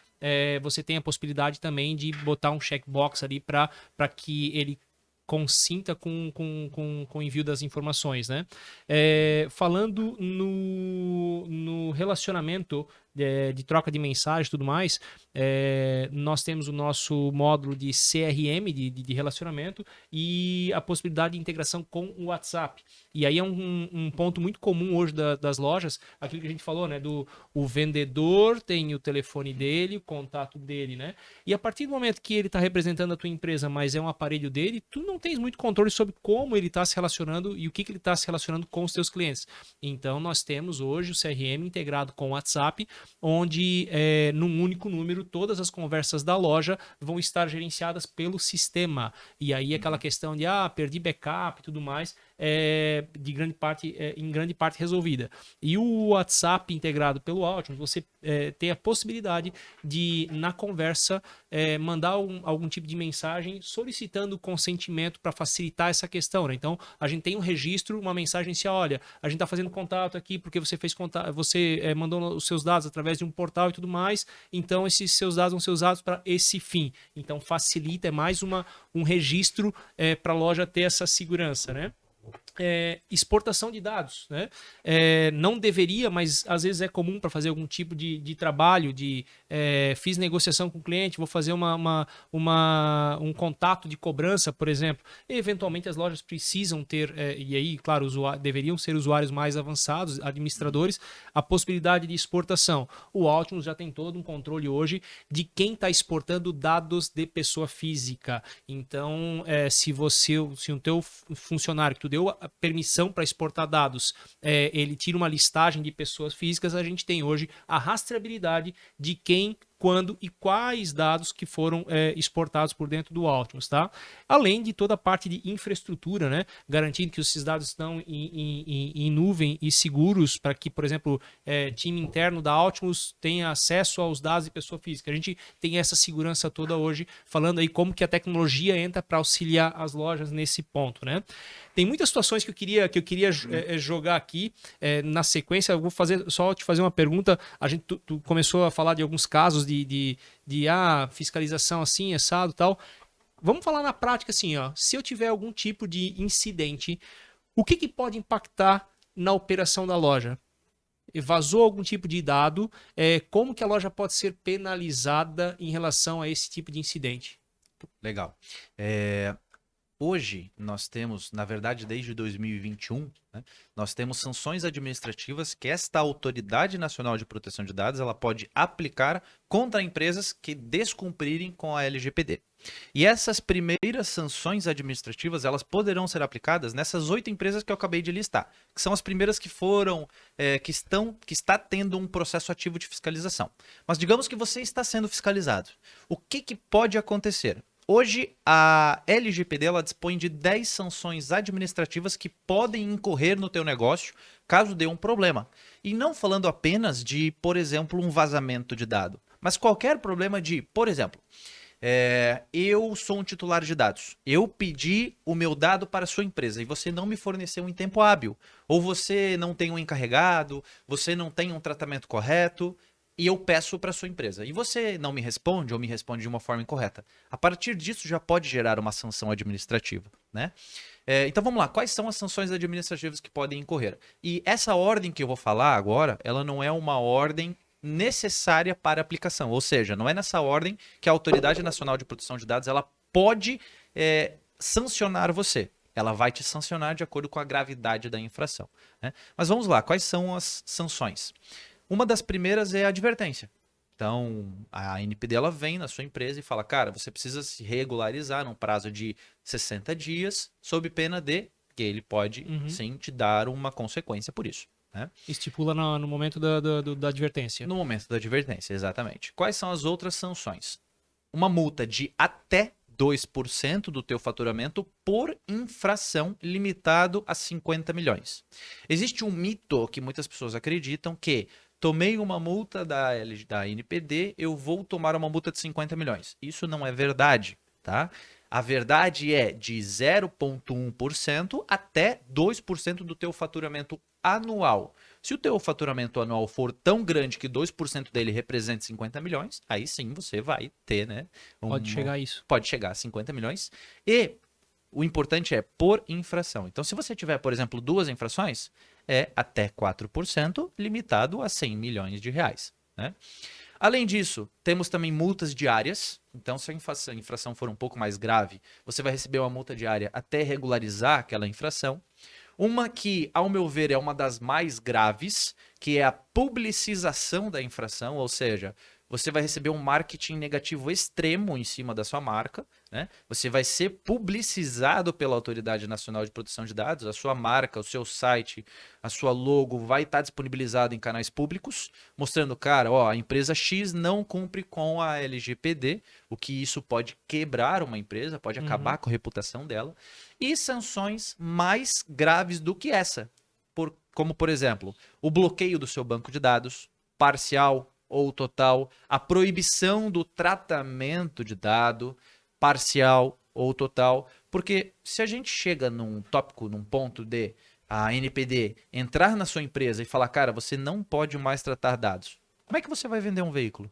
você tem a possibilidade também de botar um checkbox ali para que ele consinta com o envio das informações, né? Falando no relacionamento de troca de mensagens e tudo mais, nós temos o nosso módulo de CRM, de relacionamento, e a possibilidade de integração com o WhatsApp. E aí é um ponto muito comum hoje das lojas, aquilo que a gente falou, né? O vendedor tem o telefone dele, o contato dele, né? E a partir do momento que ele está representando a tua empresa, mas é um aparelho dele, tu não tens muito controle sobre como ele está se relacionando e o que ele está se relacionando com os teus clientes. Então, nós temos hoje o CRM integrado com o WhatsApp, onde num único número todas as conversas da loja vão estar gerenciadas pelo sistema. E aí aquela questão de perdi backup e tudo mais, em grande parte resolvida. E o WhatsApp integrado pelo Altium, você tem a possibilidade de, na conversa, mandar algum tipo de mensagem solicitando consentimento para facilitar essa questão, né? Então, a gente tem um registro, uma mensagem assim, olha, a gente está fazendo contato aqui porque você fez contato, você mandou os seus dados através de um portal e tudo mais, então esses seus dados vão ser usados para esse fim. Então, facilita, é mais um registro para a loja ter essa segurança, né? Exportação de dados, né? Não deveria, mas às vezes é comum para fazer algum tipo de trabalho, fiz negociação com o cliente, vou fazer um contato de cobrança, por exemplo. E, eventualmente as lojas precisam ter, e aí, claro, deveriam ser usuários mais avançados, administradores, a possibilidade de exportação. O Altium já tem todo um controle hoje de quem está exportando dados de pessoa física. Então, se o teu funcionário que tu deu a permissão para exportar dados, ele tira uma listagem de pessoas físicas, a gente tem hoje a rastreabilidade de quem, quando e quais dados que foram exportados por dentro do Altium, tá? Além de toda a parte de infraestrutura, né? Garantindo que esses dados estão em nuvem e seguros para que, por exemplo, time interno da Altium tenha acesso aos dados de pessoa física. A gente tem essa segurança toda hoje, falando aí como que a tecnologia entra para auxiliar as lojas nesse ponto, né? Tem muitas situações que eu queria jogar aqui na sequência. Eu vou te fazer uma pergunta. Tu começou a falar de alguns casos de fiscalização assim, assado e tal. Vamos falar na prática assim, ó. Se eu tiver algum tipo de incidente, o que pode impactar na operação da loja? Vazou algum tipo de dado, como que a loja pode ser penalizada em relação a esse tipo de incidente? Legal. Hoje nós temos, na verdade desde 2021, né, nós temos sanções administrativas que esta Autoridade Nacional de Proteção de Dados ela pode aplicar contra empresas que descumprirem com a LGPD. E essas primeiras sanções administrativas elas poderão ser aplicadas nessas 8 empresas que eu acabei de listar, que são as primeiras que foram, que está tendo um processo ativo de fiscalização. Mas digamos que você está sendo fiscalizado. O que pode acontecer? Hoje, a LGPD ela dispõe de 10 sanções administrativas que podem incorrer no teu negócio caso dê um problema. E não falando apenas de, por exemplo, um vazamento de dado, mas qualquer problema de, por exemplo, eu sou um titular de dados, eu pedi o meu dado para a sua empresa e você não me forneceu em tempo hábil, ou você não tem um encarregado, você não tem um tratamento correto, e eu peço para sua empresa. E você não me responde ou me responde de uma forma incorreta. A partir disso já pode gerar uma sanção administrativa, né? Então vamos lá, quais são as sanções administrativas que podem incorrer? E essa ordem que eu vou falar agora, ela não é uma ordem necessária para aplicação. Ou seja, não é nessa ordem que a Autoridade Nacional de Proteção de Dados ela pode sancionar você. Ela vai te sancionar de acordo com a gravidade da infração, né? Mas vamos lá, quais são as sanções? Uma das primeiras é a advertência. Então, a NPD ela vem na sua empresa e fala, cara, você precisa se regularizar num prazo de 60 dias, sob pena de que ele pode, sim, te dar uma consequência por isso, né? Estipula no momento da advertência. No momento da advertência, exatamente. Quais são as outras sanções? Uma multa de até 2% do teu faturamento por infração limitado a 50 milhões. Existe um mito que muitas pessoas acreditam que tomei uma multa da NPD, eu vou tomar uma multa de 50 milhões. Isso não é verdade, tá? A verdade é de 0,1% até 2% do teu faturamento anual. Se o teu faturamento anual for tão grande que 2% dele represente 50 milhões, aí sim você vai ter, né? Pode chegar a isso. Pode chegar a 50 milhões. E o importante é por infração. Então, se você tiver, por exemplo, 2 infrações, é até 4%, limitado a 100 milhões de reais, né? Além disso, temos também multas diárias. Então, se a infração for um pouco mais grave, você vai receber uma multa diária até regularizar aquela infração. Uma que, ao meu ver, é uma das mais graves, que é a publicização da infração, ou seja, você vai receber um marketing negativo extremo em cima da sua marca, né? Você vai ser publicizado pela Autoridade Nacional de Proteção de Dados, a sua marca, o seu site, a sua logo vai estar disponibilizado em canais públicos, mostrando, cara, ó, a empresa X não cumpre com a LGPD, o que isso pode quebrar uma empresa, pode acabar com a reputação dela, e sanções mais graves do que essa, como, por exemplo, o bloqueio do seu banco de dados, parcial ou total, a proibição do tratamento de dado, parcial ou total, porque se a gente chega num tópico, num ponto de a NPD entrar na sua empresa e falar, cara, você não pode mais tratar dados, como é que você vai vender um veículo?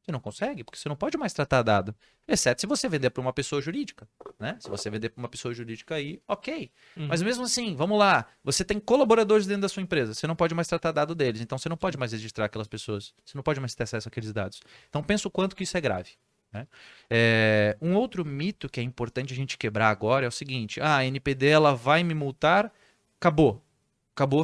Você não consegue, porque você não pode mais tratar dado, exceto se você vender para uma pessoa jurídica, né? Se você vender para uma pessoa jurídica aí, ok. Mas mesmo assim, vamos lá, você tem colaboradores dentro da sua empresa, você não pode mais tratar dado deles, então você não pode mais registrar aquelas pessoas, você não pode mais ter acesso àqueles dados. Então pensa o quanto que isso é grave. Né? Um outro mito que é importante a gente quebrar agora é o seguinte, a NPD ela vai me multar, acabou,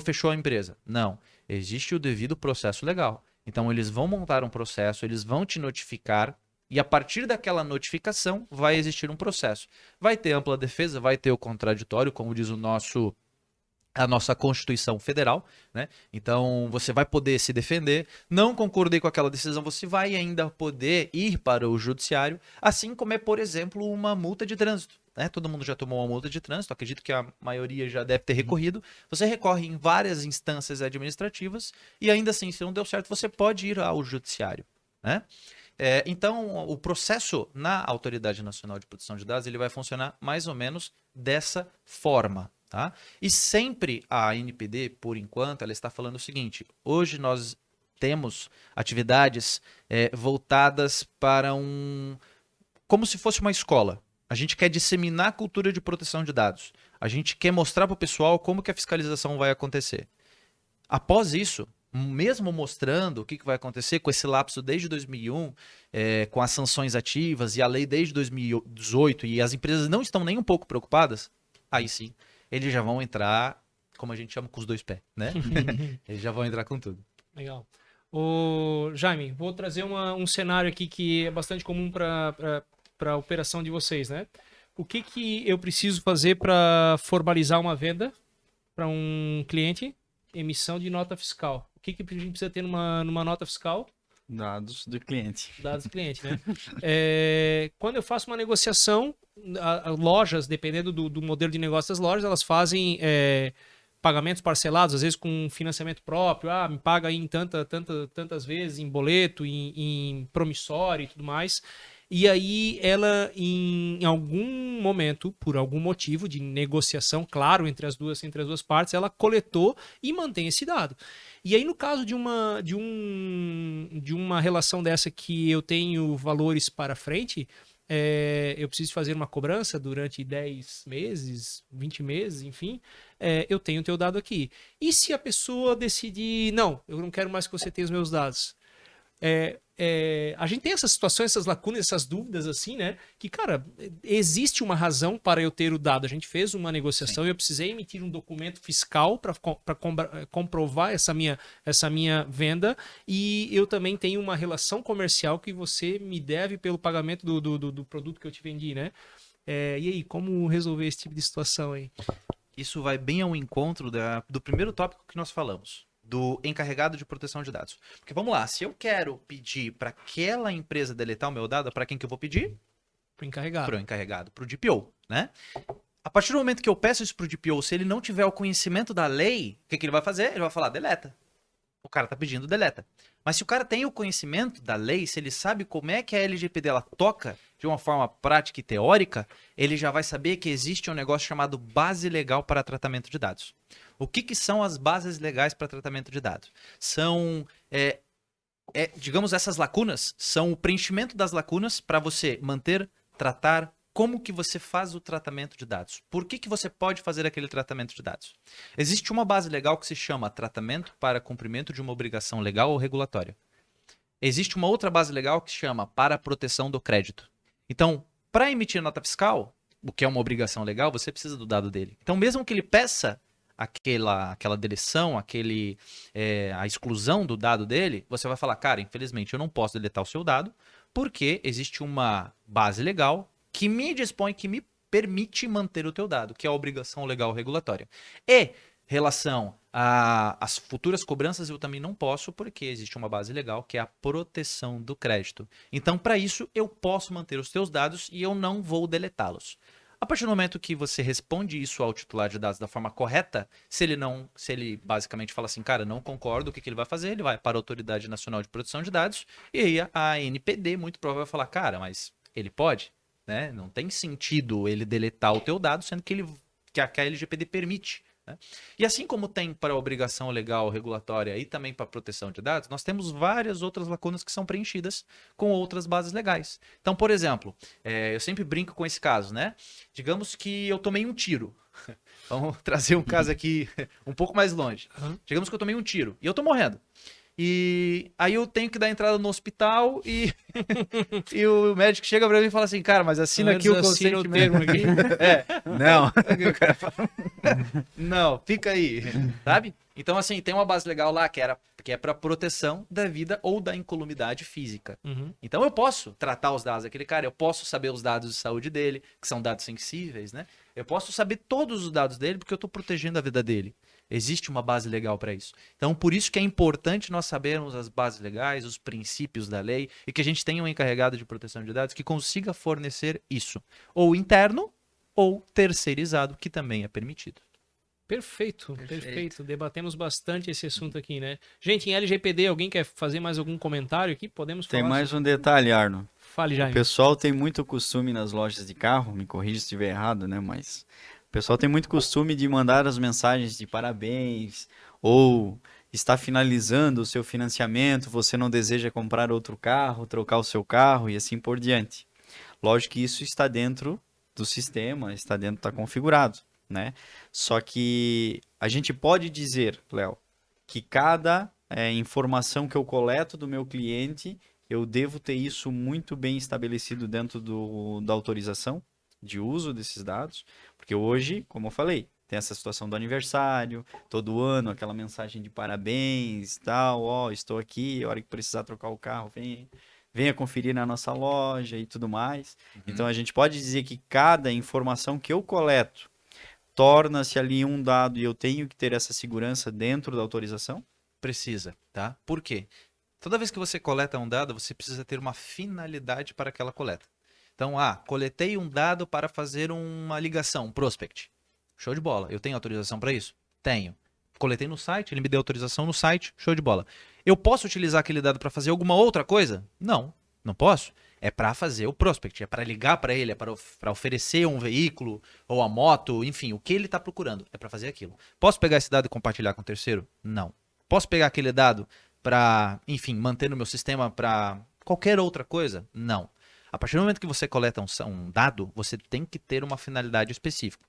fechou a empresa. Não, existe o devido processo legal. Então, eles vão montar um processo, eles vão te notificar e a partir daquela notificação vai existir um processo. Vai ter ampla defesa, vai ter o contraditório, como diz a nossa Constituição Federal, né? Então, você vai poder se defender. Não concordei com aquela decisão, você vai ainda poder ir para o judiciário, assim como é, por exemplo, uma multa de trânsito. Né? Todo mundo já tomou uma multa de trânsito, acredito que a maioria já deve ter recorrido. Você recorre em várias instâncias administrativas e ainda assim, se não deu certo, você pode ir ao judiciário. Né? Então, o processo na Autoridade Nacional de Proteção de Dados ele vai funcionar mais ou menos dessa forma. Tá? E sempre a NPD, por enquanto, ela está falando o seguinte, hoje nós temos atividades voltadas para como se fosse uma escola. A gente quer disseminar a cultura de proteção de dados. A gente quer mostrar para o pessoal como que a fiscalização vai acontecer. Após isso, mesmo mostrando o que vai acontecer com esse lapso desde 2001, com as sanções ativas e a lei desde 2018, e as empresas não estão nem um pouco preocupadas, aí sim, eles já vão entrar, como a gente chama, com os dois pés, né? Eles já vão entrar com tudo. Legal. Jaime, vou trazer um cenário aqui que é bastante comum para a operação de vocês, né? O que eu preciso fazer para formalizar uma venda para um cliente? Emissão de nota fiscal. O que a gente precisa ter numa nota fiscal? Dados do cliente. Dados do cliente, né? Quando eu faço uma negociação, lojas, dependendo do modelo de negócio das lojas, elas fazem pagamentos parcelados, às vezes com financiamento próprio. Me paga aí em tantas vezes, em boleto, em promissório e tudo mais. E aí ela, em algum momento, por algum motivo de negociação, claro, entre as duas partes, ela coletou e mantém esse dado. E aí, no caso de uma relação dessa que eu tenho valores para frente, eu preciso fazer uma cobrança durante 10 meses, 20 meses, enfim, eu tenho o teu dado aqui. E se a pessoa decidir, não, eu não quero mais que você tenha os meus dados? A gente tem essas situações, essas lacunas, essas dúvidas assim, né? Que, cara, existe uma razão para eu ter o dado. A gente fez uma negociação e eu precisei emitir um documento fiscal para comprovar essa minha venda, e eu também tenho uma relação comercial que você me deve pelo pagamento do produto que eu te vendi, né? E aí, como resolver esse tipo de situação aí? Isso vai bem ao encontro do primeiro tópico que nós falamos, do encarregado de proteção de dados. Porque vamos lá, se eu quero pedir para aquela empresa deletar o meu dado, para quem que eu vou pedir? Pro encarregado. Pro encarregado, pro DPO, né? A partir do momento que eu peço isso pro DPO, se ele não tiver o conhecimento da lei, o que ele vai fazer? Ele vai falar, deleta. O cara tá pedindo, deleta. Mas se o cara tem o conhecimento da lei, se ele sabe como é que a LGPD ela toca de uma forma prática e teórica, ele já vai saber que existe um negócio chamado base legal para tratamento de dados. O que são as bases legais para tratamento de dados? São, digamos, essas lacunas, são o preenchimento das lacunas para você manter, tratar, como que você faz o tratamento de dados. Por que você pode fazer aquele tratamento de dados? Existe uma base legal que se chama tratamento para cumprimento de uma obrigação legal ou regulatória. Existe uma outra base legal que se chama para proteção do crédito. Então, para emitir nota fiscal, o que é uma obrigação legal, você precisa do dado dele. Então, mesmo que ele peça aquela deleção, a exclusão do dado dele, você vai falar, cara, infelizmente eu não posso deletar o seu dado, porque existe uma base legal que me dispõe, que me permite manter o teu dado, que é a obrigação legal regulatória. E relação às futuras cobranças, eu também não posso, porque existe uma base legal que é a proteção do crédito. Então, para isso, eu posso manter os teus dados e eu não vou deletá-los. A partir do momento que você responde isso ao titular de dados da forma correta, se ele basicamente fala assim, cara, não concordo, o que ele vai fazer? Ele vai para a Autoridade Nacional de Proteção de Dados e aí a ANPD muito provavelmente vai falar, cara, mas ele pode, né? Não tem sentido ele deletar o teu dado, sendo que a LGPD permite. Né? E assim como tem para a obrigação legal regulatória e também para a proteção de dados, nós temos várias outras lacunas que são preenchidas com outras bases legais. Então, por exemplo, eu sempre brinco com esse caso, né? Digamos que eu tomei um tiro. Vamos trazer um caso aqui um pouco mais longe. Digamos que eu tomei um tiro e eu tô morrendo. E aí eu tenho que dar entrada no hospital e o médico chega pra mim e fala assim, cara, mas assina aqui o consentimento. Aqui. Não. Não, fica aí, sabe? Então, assim, tem uma base legal lá que é para proteção da vida ou da incolumidade física. Então, eu posso tratar os dados daquele cara, eu posso saber os dados de saúde dele, que são dados sensíveis, né? Eu posso saber todos os dados dele porque eu estou protegendo a vida dele. Existe uma base legal para isso. Então, por isso que é importante nós sabermos as bases legais, os princípios da lei e que a gente tenha um encarregado de proteção de dados que consiga fornecer isso, ou interno ou terceirizado, que também é permitido. Perfeito. Debatemos bastante esse assunto aqui, né? Gente, em LGPD, alguém quer fazer mais algum comentário aqui? Podemos falar? Tem mais um detalhe, Arno. Fale, Jaime. O pessoal tem muito costume nas lojas de carro, me corrija se estiver errado, né? Mas o pessoal tem muito costume de mandar as mensagens de parabéns ou está finalizando o seu financiamento, você não deseja comprar outro carro, trocar o seu carro e assim por diante. Lógico que isso está dentro do sistema, está configurado, né? Só que a gente pode dizer, Léo, que cada informação que eu coleto do meu cliente, eu devo ter isso muito bem estabelecido dentro da autorização de uso desses dados, porque hoje, como eu falei, tem essa situação do aniversário, todo ano, aquela mensagem de parabéns, tal, ó, estou aqui, a hora que precisar trocar o carro, venha conferir na nossa loja e tudo mais. Então, a gente pode dizer que cada informação que eu coleto torna-se ali um dado e eu tenho que ter essa segurança dentro da autorização? Precisa, tá? Por quê? Toda vez que você coleta um dado, você precisa ter uma finalidade para aquela coleta. Então, coletei um dado para fazer uma ligação, um prospect. Show de bola. Eu tenho autorização para isso? Tenho. Coletei no site, ele me deu autorização no site, show de bola. Eu posso utilizar aquele dado para fazer alguma outra coisa? Não, não posso. É para fazer o prospect, é para ligar para ele, é para oferecer um veículo ou a moto, enfim, o que ele está procurando, é para fazer aquilo. Posso pegar esse dado e compartilhar com o terceiro? Não. Posso pegar aquele dado para, enfim, manter no meu sistema para qualquer outra coisa? Não. A partir do momento que você coleta um dado, você tem que ter uma finalidade específica.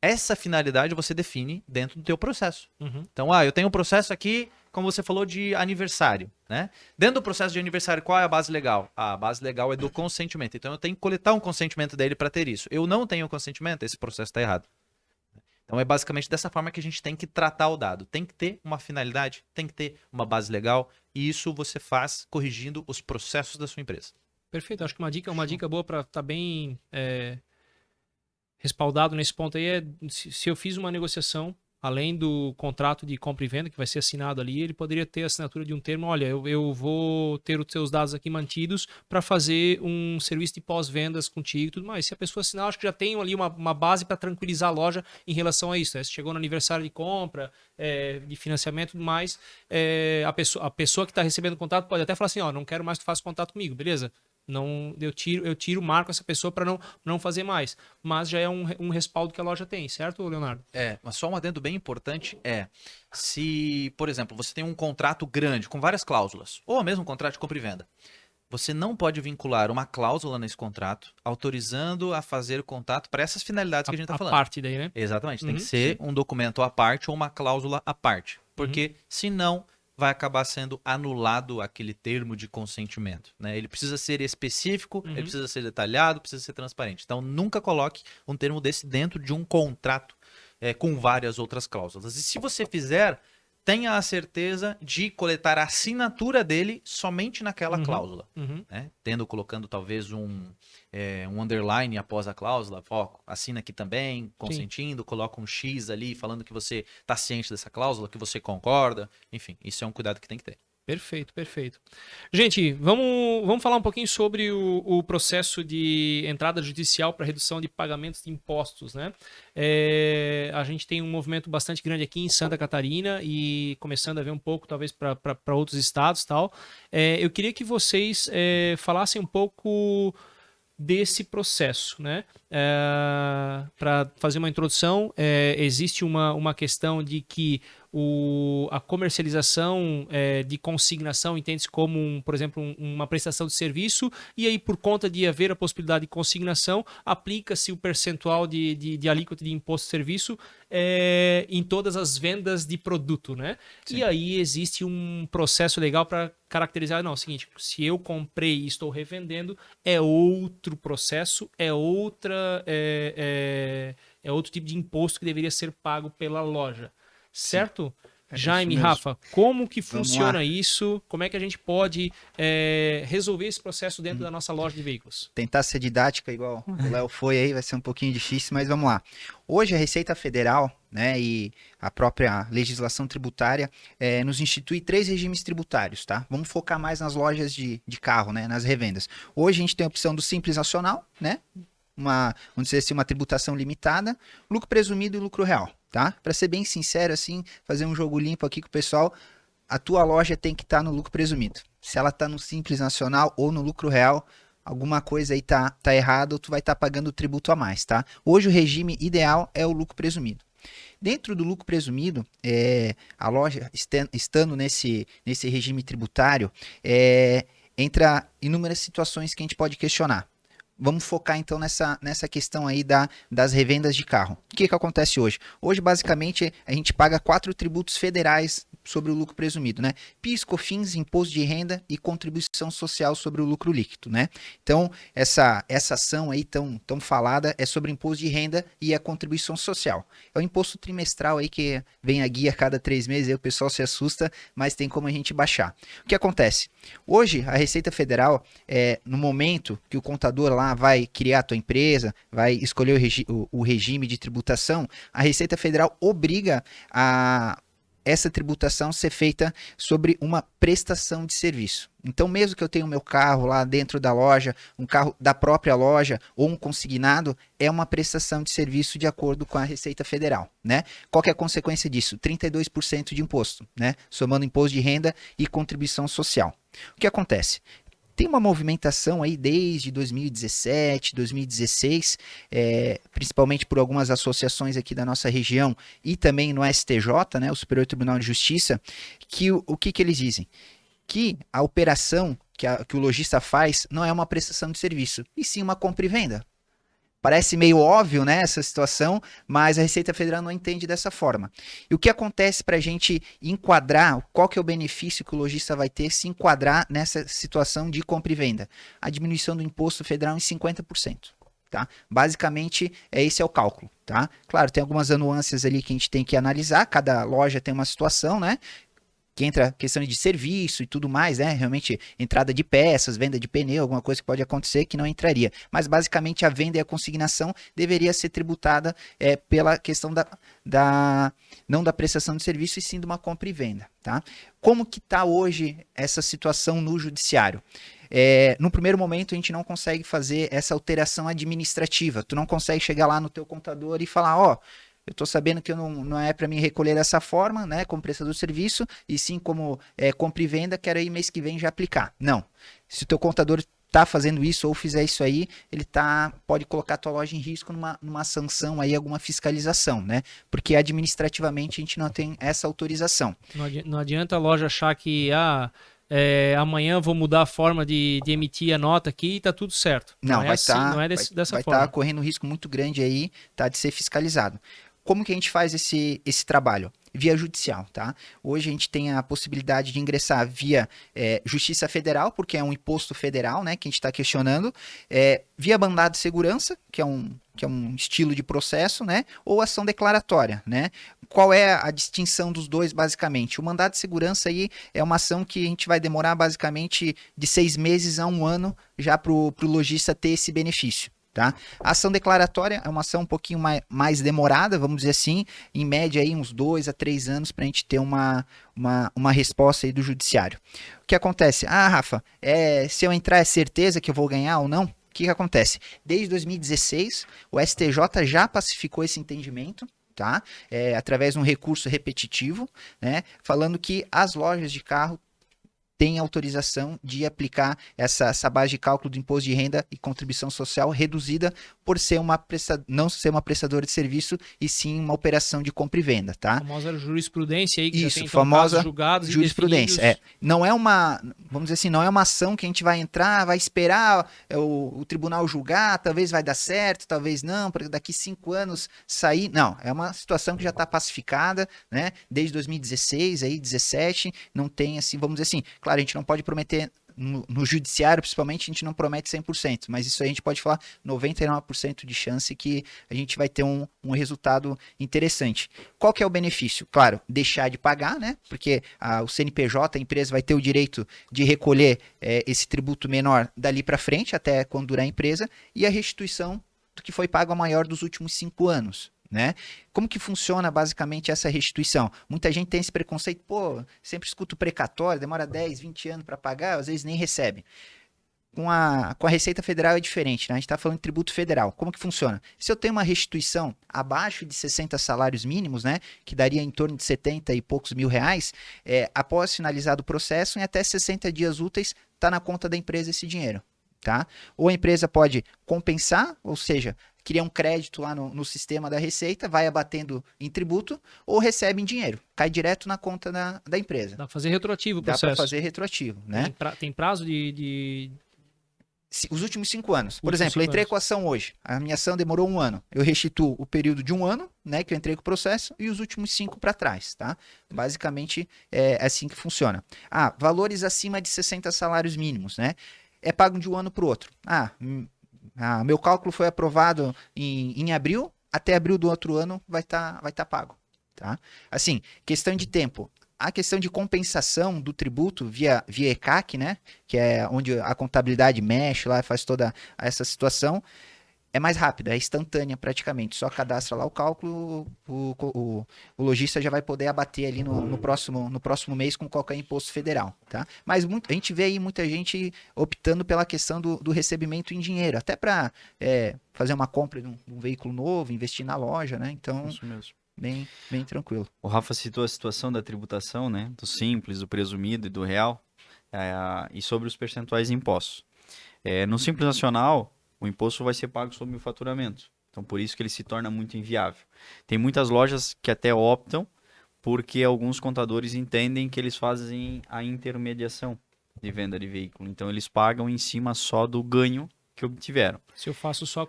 Essa finalidade você define dentro do teu processo. Então, eu tenho um processo aqui, como você falou, de aniversário, né? Dentro do processo de aniversário, qual é a base legal? A base legal é do consentimento. Então, eu tenho que coletar um consentimento dele para ter isso. Eu não tenho consentimento, esse processo está errado. Então, é basicamente dessa forma que a gente tem que tratar o dado. Tem que ter uma finalidade, tem que ter uma base legal, e isso você faz corrigindo os processos da sua empresa. Perfeito. Acho que uma dica boa para estar bem respaldado nesse ponto aí é se eu fiz uma negociação, além do contrato de compra e venda que vai ser assinado ali, ele poderia ter a assinatura de um termo, olha, eu vou ter os seus dados aqui mantidos para fazer um serviço de pós-vendas contigo e tudo mais. Se a pessoa assinar, acho que já tem ali uma base para tranquilizar a loja em relação a isso. Né? Se chegou no aniversário de compra, de financiamento e tudo mais, a pessoa que está recebendo o contrato pode até falar assim, não quero mais que tu faça contato comigo, beleza? Não, eu tiro, marco essa pessoa para não fazer mais. Mas já é um respaldo que a loja tem, certo, Leonardo? Mas só um adendo bem importante se, por exemplo, você tem um contrato grande com várias cláusulas, ou mesmo um contrato de compra e venda, você não pode vincular uma cláusula nesse contrato autorizando a fazer o contato para essas finalidades que a gente está falando. A parte daí, né? Exatamente. Tem que ser um documento à parte ou uma cláusula à parte. Porque, senão, vai acabar sendo anulado aquele termo de consentimento. Né? Ele precisa ser específico, ele precisa ser detalhado, precisa ser transparente. Então, nunca coloque um termo desse dentro de um contrato com várias outras cláusulas. E se você fizer, tenha a certeza de coletar a assinatura dele somente naquela cláusula, né? Colocando talvez um underline após a cláusula, assina aqui também, consentindo, coloca um X ali falando que você está ciente dessa cláusula, que você concorda, enfim, isso é um cuidado que tem que ter. Perfeito, perfeito. Gente, vamos falar um pouquinho sobre o processo de entrada judicial para redução de pagamentos de impostos, né? A gente tem um movimento bastante grande aqui em Santa Catarina e começando a ver um pouco, talvez, para outros estados e tal. Eu queria que vocês falassem um pouco desse processo, né? Para fazer uma introdução, existe uma questão de que a comercialização de consignação entende-se como, por exemplo, uma prestação de serviço, e aí, por conta de haver a possibilidade de consignação, aplica-se o percentual de alíquota de imposto de serviço em todas as vendas de produto, né? Sim. E aí existe um processo legal para caracterizar, não, é o seguinte, se eu comprei e estou revendendo, é outro processo, é outro tipo de imposto que deveria ser pago pela loja. Certo? Jaime, Rafa, como que funciona isso? Como é que a gente pode resolver esse processo dentro da nossa loja de veículos? Tentar ser didática igual o Léo foi aí, vai ser um pouquinho difícil, mas vamos lá. Hoje a Receita Federal, né, e a própria legislação tributária nos institui 3 regimes tributários, tá? Vamos focar mais nas lojas de carro, né, nas revendas. Hoje a gente tem a opção do Simples Nacional, né? Vamos dizer assim, uma tributação limitada, lucro presumido e lucro real, tá? Para ser bem sincero, assim, fazer um jogo limpo aqui com o pessoal, a tua loja tem que estar no lucro presumido. Se ela está no Simples Nacional ou no lucro real, alguma coisa aí tá errado, ou tu vai estar pagando o tributo a mais, tá? Hoje o regime ideal é o lucro presumido. Dentro do lucro presumido, a loja estando nesse regime tributário, entra inúmeras situações que a gente pode questionar. Vamos focar então nessa questão aí das revendas de carro. O que acontece hoje? Hoje, basicamente, a gente paga 4 tributos federais sobre o lucro presumido, né? PIS, COFINS, imposto de renda e contribuição social sobre o lucro líquido, né? Então, essa ação aí tão falada é sobre imposto de renda e a contribuição social. É o imposto trimestral aí que vem a guia a cada 3 meses, aí o pessoal se assusta, mas tem como a gente baixar. O que acontece? Hoje, a Receita Federal, no momento que o contador lá vai criar a tua empresa, vai escolher o regime de tributação, a Receita Federal obriga essa tributação ser feita sobre uma prestação de serviço. Então, mesmo que eu tenha o meu carro lá dentro da loja, um carro da própria loja ou um consignado, é uma prestação de serviço de acordo com a Receita Federal, né? Qual que é a consequência disso? 32% de imposto, né? Somando imposto de renda e contribuição social. O que acontece? Tem uma movimentação aí desde 2017, 2016, principalmente por algumas associações aqui da nossa região e também no STJ, né, o Superior Tribunal de Justiça, que o que eles dizem? Que a operação que o lojista faz não é uma prestação de serviço, e sim uma compra e venda. Parece meio óbvio, né, essa situação, mas a Receita Federal não entende dessa forma. E o que acontece para a gente enquadrar, qual que é o benefício que o lojista vai ter se enquadrar nessa situação de compra e venda? A diminuição do imposto federal em 50%. Tá? Basicamente, esse é o cálculo. Tá? Claro, tem algumas nuances ali que a gente tem que analisar, cada loja tem uma situação, né? Que entra questão de serviço e tudo mais, né? Realmente, entrada de peças, venda de pneu, alguma coisa que pode acontecer que não entraria. Mas, basicamente, a venda e a consignação deveria ser tributada pela questão não da prestação de serviço, e sim de uma compra e venda, tá? Como que está hoje essa situação no judiciário? No primeiro momento, a gente não consegue fazer essa alteração administrativa. Tu não consegue chegar lá no teu contador e falar, eu estou sabendo que não é para mim recolher dessa forma, né, como prestador de serviço, e sim como compra e venda, quero aí mês que vem já aplicar. Não. Se o teu contador está fazendo isso ou fizer isso aí, ele pode colocar a tua loja em risco numa sanção aí, alguma fiscalização, né? Porque administrativamente a gente não tem essa autorização. Não adianta a loja achar que amanhã vou mudar a forma de emitir a nota aqui e tá tudo certo. Não é assim, não é dessa forma. Vai estar correndo um risco muito grande aí, tá, de ser fiscalizado. Como que a gente faz esse trabalho? Via judicial, tá? Hoje a gente tem a possibilidade de ingressar via Justiça Federal, porque é um imposto federal, né, que a gente está questionando, via mandado de segurança, que é que é um estilo de processo, né? Ou ação declaratória, né? Qual é a distinção dos dois, basicamente? O mandado de segurança aí é uma ação que a gente vai demorar basicamente de 6 meses a 1 ano já para o lojista ter esse benefício. Tá? A ação declaratória é uma ação um pouquinho mais demorada, vamos dizer assim, em média aí uns 2 a 3 anos para a gente ter uma resposta aí do judiciário. O que acontece? Ah, Rafa, se eu entrar é certeza que eu vou ganhar ou não? O que acontece? Desde 2016, o STJ já pacificou esse entendimento, tá? Através de um recurso repetitivo, né? Falando que as lojas de carro tem autorização de aplicar essa base de cálculo do imposto de renda e contribuição social reduzida por ser não ser uma prestadora de serviço e sim uma operação de compra e venda, tá? A famosa jurisprudência aí, que Isso, já tem então, famosa casos julgados jurisprudência. e definidos. Não é uma, vamos dizer assim, não é uma ação que a gente vai entrar, vai esperar o tribunal julgar, talvez vai dar certo, talvez não, porque daqui 5 anos sair. Não, é uma situação que já está pacificada, né? Desde 2016, aí 17, não tem assim, vamos dizer assim. Claro, a gente não pode prometer, no judiciário principalmente, a gente não promete 100%, mas isso aí a gente pode falar 99% de chance que a gente vai ter um resultado interessante. Qual que é o benefício? Claro, deixar de pagar, né? Porque o CNPJ, a empresa vai ter o direito de recolher esse tributo menor dali para frente, até quando durar a empresa, e a restituição do que foi pago a maior dos últimos 5 anos. Né? Como que funciona basicamente essa restituição? Muita gente tem esse preconceito, pô, sempre escuto precatório, demora 10, 20 anos para pagar, às vezes nem recebe. Com a Receita Federal é diferente, né? A gente está falando de tributo federal. Como que funciona? Se eu tenho uma restituição abaixo de 60 salários mínimos, né, que daria em torno de 70 e poucos mil reais, após finalizado o processo, em até 60 dias úteis, está na conta da empresa esse dinheiro. Tá? Ou a empresa pode compensar, ou seja, cria um crédito lá no sistema da Receita, vai abatendo em tributo, ou recebe em dinheiro, cai direto na conta da empresa. Dá para fazer retroativo o processo. Dá para fazer retroativo, né? Tem prazo de... Os últimos 5 anos. Por exemplo, eu entrei com a ação hoje, a minha ação demorou 1 ano, eu restituo o período de 1 ano, né, que eu entrei com o processo, e os últimos 5 para trás, tá? Basicamente é assim que funciona. Valores acima de 60 salários mínimos, né? É pago de um ano para o outro. Meu cálculo foi aprovado em abril, até abril do outro ano vai tá pago. Tá? Assim, questão de tempo. A questão de compensação do tributo via ECAC, né? Que é onde a contabilidade mexe lá e faz toda essa situação, é mais rápido, é instantânea praticamente. Só cadastra lá o cálculo, o lojista já vai poder abater ali no próximo mês com qualquer imposto federal, tá? Mas a gente vê aí muita gente optando pela questão do recebimento em dinheiro, até para fazer uma compra de um veículo novo, investir na loja, né? Então, Isso mesmo. bem tranquilo. O Rafa citou a situação da tributação, né? Do simples, do presumido e do real, e sobre os percentuais de impostos. No Simples Nacional, o imposto vai ser pago sobre o faturamento. Então, por isso que ele se torna muito inviável. Tem muitas lojas que até optam, porque alguns contadores entendem que eles fazem a intermediação de venda de veículo. Então, eles pagam em cima só do ganho que obtiveram. Se eu faço só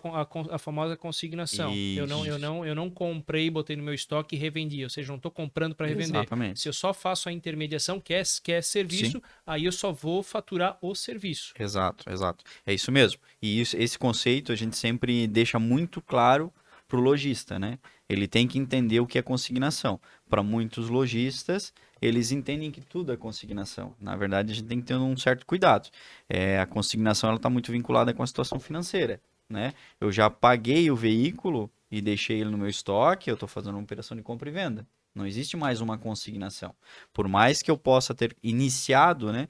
a famosa consignação. Isso. Eu não comprei, botei no meu estoque e revendi. Ou seja, não estou comprando para revender. Exatamente. Se eu só faço a intermediação, que é serviço, Sim. aí eu só vou faturar o serviço. Exato. É isso mesmo. E esse conceito a gente sempre deixa muito claro para o lojista, né? Ele tem que entender o que é consignação. Para muitos lojistas, eles entendem que tudo é consignação. Na verdade, a gente tem que ter um certo cuidado. A consignação está muito vinculada com a situação financeira, né? Eu já paguei o veículo e deixei ele no meu estoque, eu estou fazendo uma operação de compra e venda. Não existe mais uma consignação. Por mais que eu possa ter iniciado, né,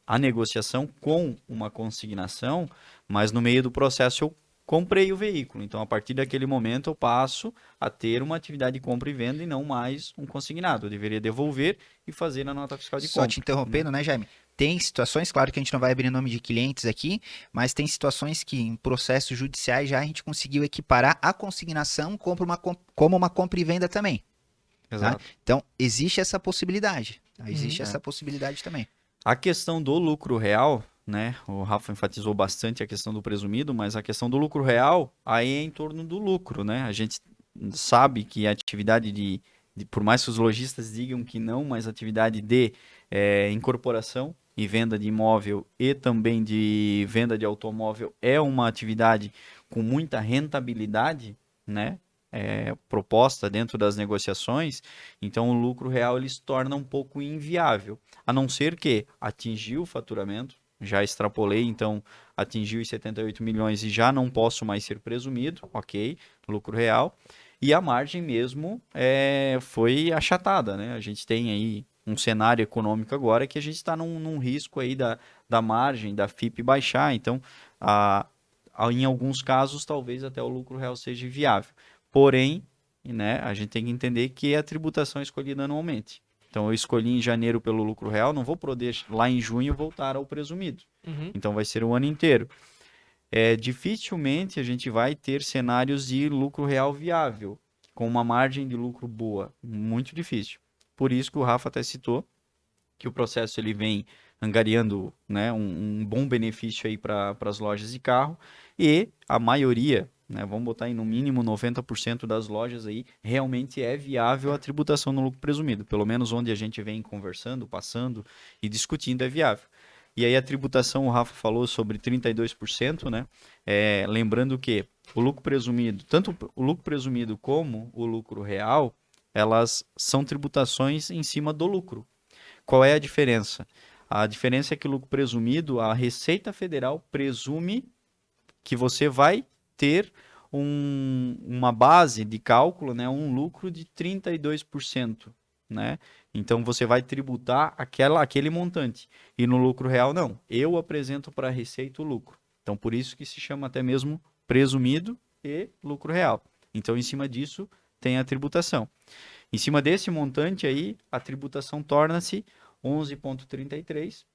a negociação com uma consignação, mas no meio do processo eu comprei o veículo. Então, a partir daquele momento, eu passo a ter uma atividade de compra e venda e não mais um consignado. Eu deveria devolver e fazer a nota fiscal de compra. Só te interrompendo, né, Jaime? Tem situações, claro que a gente não vai abrir nome de clientes aqui, mas tem situações que em processos judiciais já a gente conseguiu equiparar a consignação como uma compra e venda também. Exato. Tá? Então, existe essa possibilidade. Existe essa possibilidade também. A questão do lucro real, né? O Rafa enfatizou bastante a questão do presumido, mas a questão do lucro real aí é em torno do lucro, né? A gente sabe que a atividade por mais que os lojistas digam que não, mas a atividade de incorporação e venda de imóvel e também de venda de automóvel é uma atividade com muita rentabilidade, né, proposta dentro das negociações, então o lucro real ele se torna um pouco inviável, a não ser que atingiu o faturamento, já extrapolei, então atingiu os 78 milhões e já não posso mais ser presumido, ok, lucro real, e a margem mesmo foi achatada, né? A gente tem aí um cenário econômico agora que a gente está num risco aí da margem, da FIP baixar, então em alguns casos talvez até o lucro real seja viável. Porém, né, a gente tem que entender que a tributação é escolhida anualmente. Então, eu escolhi em janeiro pelo lucro real, não vou poder lá em junho voltar ao presumido. Uhum. Então, vai ser o ano inteiro. Dificilmente a gente vai ter cenários de lucro real viável, com uma margem de lucro boa. Muito difícil. Por isso que o Rafa até citou que o processo ele vem angariando, né, um bom benefício aí para as lojas de carro e a maioria, né, vamos botar aí no mínimo 90% das lojas aí, realmente é viável a tributação no lucro presumido. Pelo menos onde a gente vem conversando, passando e discutindo é viável. E aí a tributação, o Rafa falou sobre 32%, né? Lembrando que o lucro presumido, tanto o lucro presumido como o lucro real, elas são tributações em cima do lucro. Qual é a diferença? A diferença é que o lucro presumido, a Receita Federal presume que você vai ter uma base de cálculo, né, um lucro de 32%, né? Então você vai tributar aquele montante. E no lucro real não. Eu apresento para a Receita o lucro. Então por isso que se chama até mesmo presumido e lucro real. Então em cima disso tem a tributação. Em cima desse montante aí, a tributação torna-se 11,33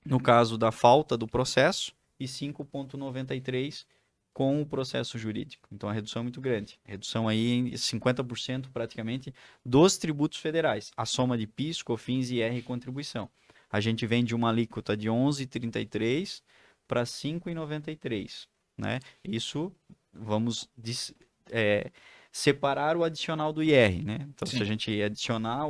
no caso da falta do processo e 5,93 com o processo jurídico. Então a redução é muito grande. A redução aí em 50% praticamente dos tributos federais, a soma de PIS, COFINS, IR e contribuição. A gente vem de uma alíquota de 11,33 para 5,93, né? Isso vamos separar o adicional do IR, né? Então, Sim. se a gente adicionar,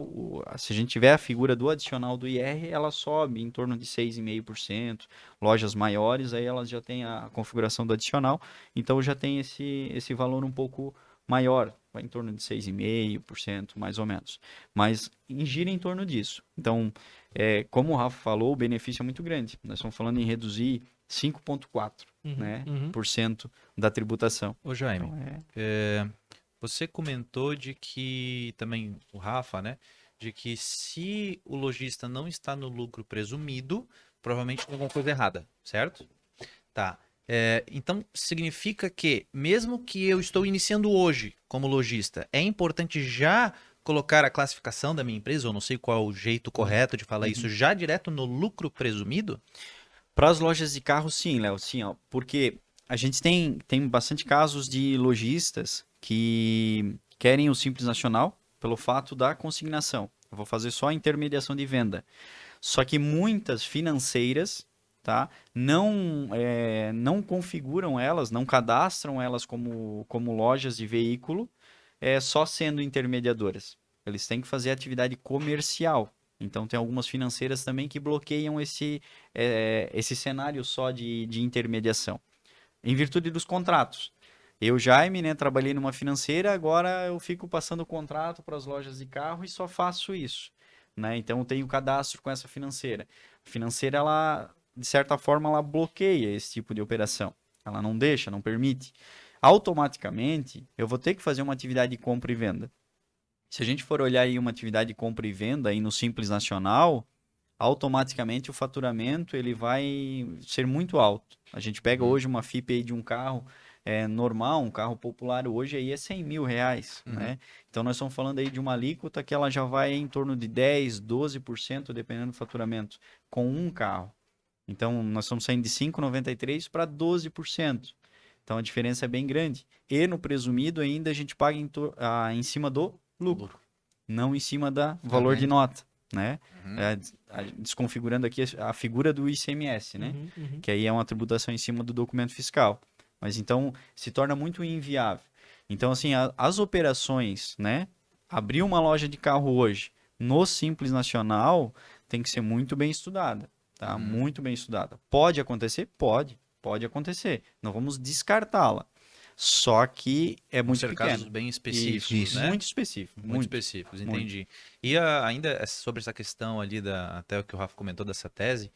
se a gente tiver a figura do adicional do IR, ela sobe em torno de 6,5%. Lojas maiores, aí elas já têm a configuração do adicional, então já tem esse valor um pouco maior, vai em torno de 6,5%, mais ou menos. Mas gira em torno disso. Então, como o Rafa falou, o benefício é muito grande. Nós estamos falando em reduzir 5,4%, né, por cento da tributação. Ô Jaime, Então, você comentou de que, também o Rafa, né, de que se o lojista não está no lucro presumido, provavelmente tem alguma coisa errada, certo? Tá. Então, significa que, mesmo que eu estou iniciando hoje como lojista, é importante já colocar a classificação da minha empresa, ou não sei qual é o jeito correto de falar isso, já direto no lucro presumido? para as lojas de carro, sim, Léo, sim, ó, porque a gente tem bastante casos de lojistas que querem o Simples Nacional pelo fato da consignação. Eu vou fazer só a intermediação de venda. Só que muitas financeiras, tá, não configuram elas, não cadastram elas como lojas de veículo, só sendo intermediadoras. Eles têm que fazer atividade comercial. Então, tem algumas financeiras também que bloqueiam esse cenário só de intermediação, em virtude dos contratos. Eu, Jaime, né, trabalhei numa financeira, agora eu fico passando contrato para as lojas de carro e só faço isso, né? Então, eu tenho cadastro com essa financeira. A financeira, ela, de certa forma, ela bloqueia esse tipo de operação. Ela não deixa, não permite. Automaticamente, eu vou ter que fazer uma atividade de compra e venda. Se a gente for olhar aí uma atividade de compra e venda aí no Simples Nacional, automaticamente o faturamento ele vai ser muito alto. A gente pega hoje uma FIP aí de um carro normal, um carro popular hoje aí é 100 mil reais, né? Então nós estamos falando aí de uma alíquota que ela já vai em torno de 10, 12%, dependendo do faturamento, com um carro. Então nós estamos saindo de 5,93 para 12%. Então a diferença é bem grande. E no presumido ainda a gente paga em cima do lucro, não em cima da valor de nota, né? Desconfigurando aqui a figura do ICMS, né? Que aí é uma tributação em cima do documento fiscal. Mas então se torna muito inviável. Então, assim, as operações, né? Abrir uma loja de carro hoje no Simples Nacional tem que ser muito bem estudada, tá? Muito bem estudada. Pode acontecer? Pode acontecer. Não vamos descartá-la. Só que é Vão muito ser pequeno. casos bem específicos, Isso. né? Muito específico. Muito específicos, entendi. E ainda sobre essa questão ali, até o que o Rafa comentou dessa tese,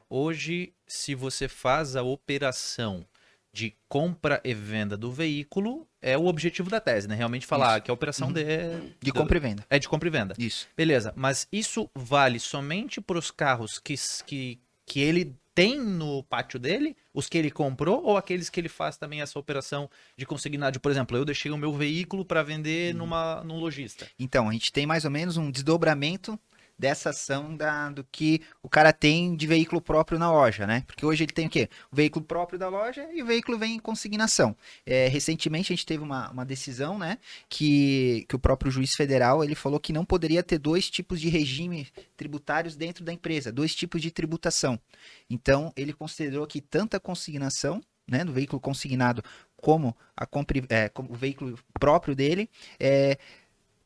hoje, se você faz a operação de compra e venda do veículo, é o objetivo da tese, né? Realmente falar Isso. que a operação Uhum. de De compra e venda. é de compra e venda. Isso. Beleza, mas isso vale somente para os carros que ele tem no pátio dele, os que ele comprou, ou aqueles que ele faz também essa operação de consignado? Por exemplo, eu deixei o meu veículo para vender num lojista. Então, a gente tem mais ou menos um desdobramento dessa ação do que o cara tem de veículo próprio na loja, né? Porque hoje ele tem o quê? O veículo próprio da loja e o veículo vem em consignação. Recentemente a gente teve uma decisão, né? Que o próprio juiz federal ele falou que não poderia ter dois tipos de regime tributários dentro da empresa, dois tipos de tributação. Então, ele considerou que tanto a consignação, né, do veículo consignado, como como o veículo próprio dele,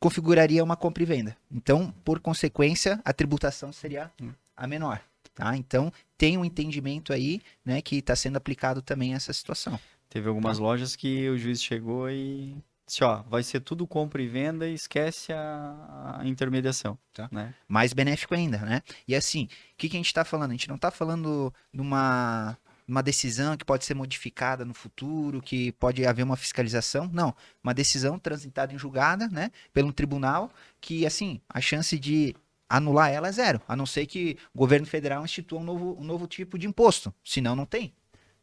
configuraria uma compra e venda. Então, por consequência, a tributação seria a menor. Tá? Então, tem um entendimento aí, né, que está sendo aplicado também a essa situação. Teve algumas lojas que o juiz chegou e disse, ó, vai ser tudo compra e venda e esquece a intermediação, Tá. né? Mais benéfico ainda, né? E assim, o que a gente está falando? A gente não está falando de uma decisão que pode ser modificada no futuro, que pode haver uma fiscalização. Não, uma decisão transitada em julgada, né, pelo tribunal, que assim, a chance de anular ela é zero, a não ser que o governo federal institua um novo tipo de imposto, senão não tem.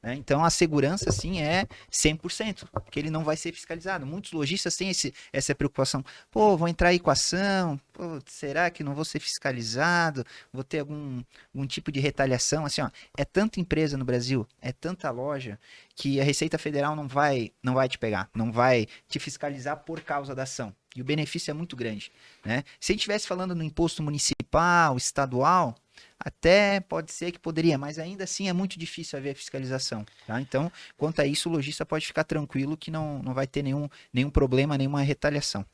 Né? Então a segurança sim é 100%, porque ele não vai ser fiscalizado. Muitos lojistas têm essa preocupação. Pô, vou entrar aí com ação, pô, será que não vou ser fiscalizado? Vou ter algum tipo de retaliação? Assim, ó, é tanta empresa no Brasil, é tanta loja, que a Receita Federal não vai te pegar, não vai te fiscalizar por causa da ação. E o benefício é muito grande. Né? Se a gente estivesse falando no imposto municipal, estadual, até pode ser que poderia, mas ainda assim é muito difícil haver fiscalização. Tá? Então, quanto a isso, o lojista pode ficar tranquilo que não vai ter nenhum problema, nenhuma retaliação.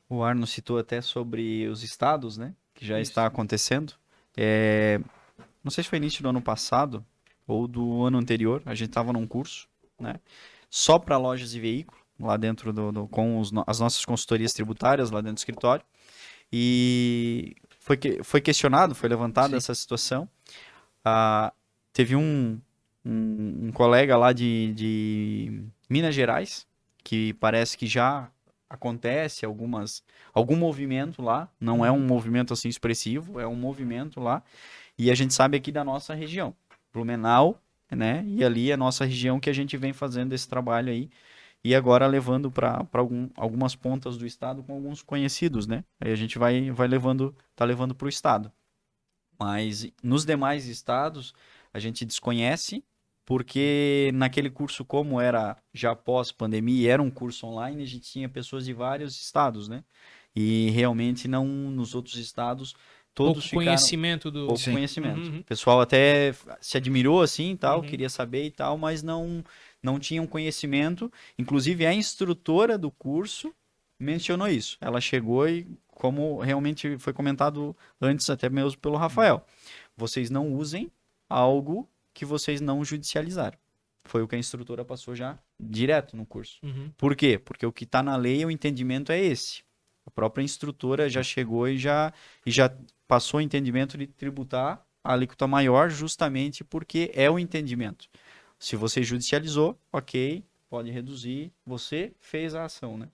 O Arno citou até sobre os estados, né? Que já Isso. está acontecendo. Não sei se foi início do ano passado ou do ano anterior, a gente estava num curso, né? Só para lojas e veículos, lá dentro com as nossas consultorias tributárias, lá dentro do escritório. E foi questionado, foi levantada essa situação. Teve um colega lá de Minas Gerais, que parece que já acontece algum movimento lá, não é um movimento assim expressivo, é um movimento lá, e a gente sabe aqui da nossa região, Blumenau, né, e ali é a nossa região que a gente vem fazendo esse trabalho aí, e agora levando para algumas pontas do estado com alguns conhecidos, né, aí a gente vai levando para o estado. Mas nos demais estados a gente desconhece, porque naquele curso, como era já pós-pandemia, era um curso online, a gente tinha pessoas de vários estados, né? E realmente não nos outros estados todos Pouco ficaram conhecimento do. pouco Sim. conhecimento. Uhum. O pessoal até se admirou assim, e tal, Uhum. queria saber e tal, mas não tinham conhecimento. Inclusive a instrutora do curso mencionou isso. Ela chegou e, como realmente foi comentado antes até mesmo pelo Rafael, vocês não usem algo que vocês não judicializaram. Foi o que a instrutora passou já direto no curso. Uhum. Por quê? Porque o que está na lei, o entendimento é esse. A própria instrutora já chegou e já passou o entendimento de tributar a alíquota maior justamente porque é o entendimento. Se você judicializou, ok, pode reduzir, você fez a ação, né?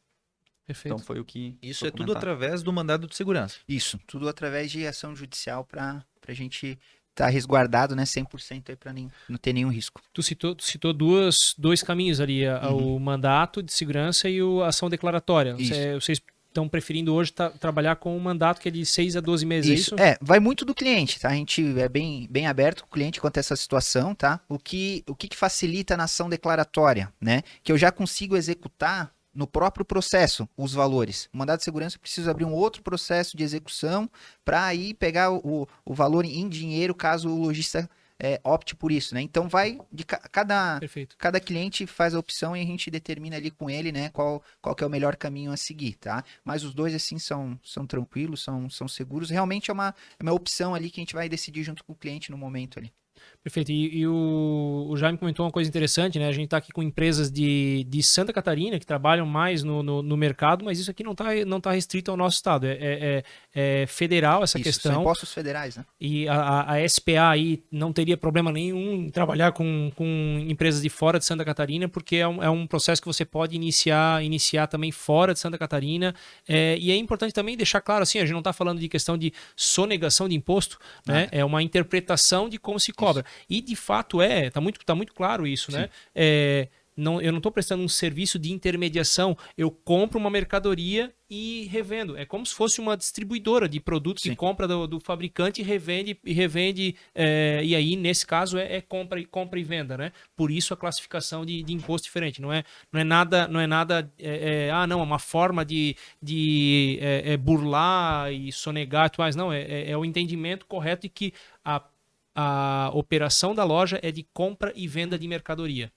Perfeito. Então foi o que Isso foi é tudo comentado. através do mandado de segurança. Isso, tudo através de ação judicial para a gente estar resguardado, né, 100% aí para não ter nenhum risco. Tu citou dois caminhos ali, o mandato de segurança e a ação declaratória. Isso. Vocês estão preferindo hoje trabalhar com um mandato que é de 6 a 12 meses, Isso, é isso? vai muito do cliente, tá? A gente é bem aberto com o cliente quanto a essa situação, tá? O que facilita na ação declaratória, né? Que eu já consigo executar no próprio processo os valores. O mandado de segurança eu preciso abrir um outro processo de execução para aí pegar o valor em dinheiro caso o lojista opte por isso, né? Então vai de Perfeito. cada cliente faz a opção e a gente determina ali com ele, né, qual que é o melhor caminho a seguir, tá? Mas os dois, assim, são tranquilos, são seguros. Realmente é uma opção ali que a gente vai decidir junto com o cliente no momento ali. Perfeito. E o Jaime comentou uma coisa interessante, né? A gente está aqui com empresas de Santa Catarina que trabalham mais no mercado, mas isso aqui não tá restrito ao nosso estado. É federal essa Isso, são questão. impostos federais, né? E a SPA aí não teria problema nenhum em trabalhar com empresas de fora de Santa Catarina, porque é um processo que você pode iniciar também fora de Santa Catarina. E é importante também deixar claro, assim, a gente não está falando de questão de sonegação de imposto, né? É uma interpretação de como se cobra. E de fato tá muito claro isso, né? Eu não estou prestando um serviço de intermediação, eu compro uma mercadoria e revendo. É como se fosse uma distribuidora de produtos que compra do fabricante e revende. E aí, nesse caso, compra e venda, né? Por isso a classificação de imposto diferente. Não é nada. É uma forma de burlar e sonegar e tudo mais. Não, é o entendimento correto de que a operação da loja é de compra e venda de mercadoria.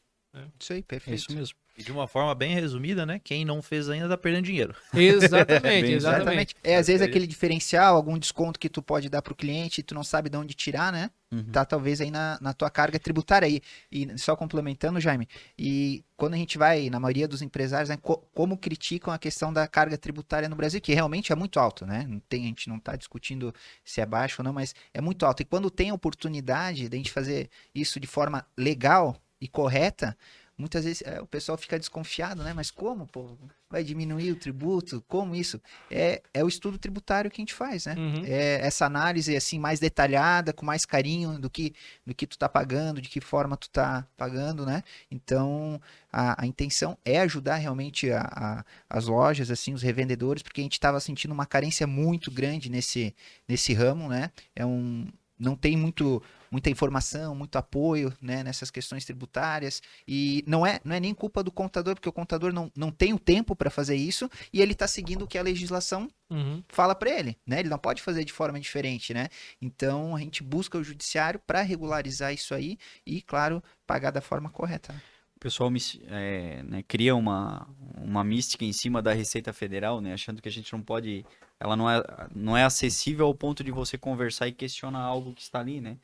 Isso aí, É perfeito. isso mesmo. E de uma forma bem resumida, né? Quem não fez ainda tá perdendo dinheiro. Exatamente. Exatamente. Às vezes aquele diferencial, algum desconto que tu pode dar pro cliente e tu não sabe de onde tirar, né? Tá talvez aí na tua carga tributária aí. E só complementando, Jaime, e quando a gente vai, na maioria dos empresários, né, como criticam a questão da carga tributária no Brasil, que realmente é muito alto, né? A gente não tá discutindo se é baixo ou não, mas é muito alto. E quando tem a oportunidade de a gente fazer isso de forma legal e correta, muitas vezes o pessoal fica desconfiado, né? Mas como, pô? Vai diminuir o tributo? Como isso? É o estudo tributário que a gente faz, né? É essa análise assim mais detalhada, com mais carinho do que tu tá pagando, de que forma tu tá pagando, né? Então, a intenção é ajudar realmente as lojas, assim, os revendedores, porque a gente estava sentindo uma carência muito grande nesse ramo, né? Não tem muita informação, muito apoio, né, nessas questões tributárias, e não é nem culpa do contador, porque o contador não tem o tempo para fazer isso, e ele está seguindo o que a legislação fala para ele, né? Ele não pode fazer de forma diferente, né? Então a gente busca o judiciário para regularizar isso aí e, claro, pagar da forma correta. O pessoal né, cria uma mística em cima da Receita Federal, né, achando que a gente não pode, ela não é acessível ao ponto de você conversar e questionar algo que está ali, né?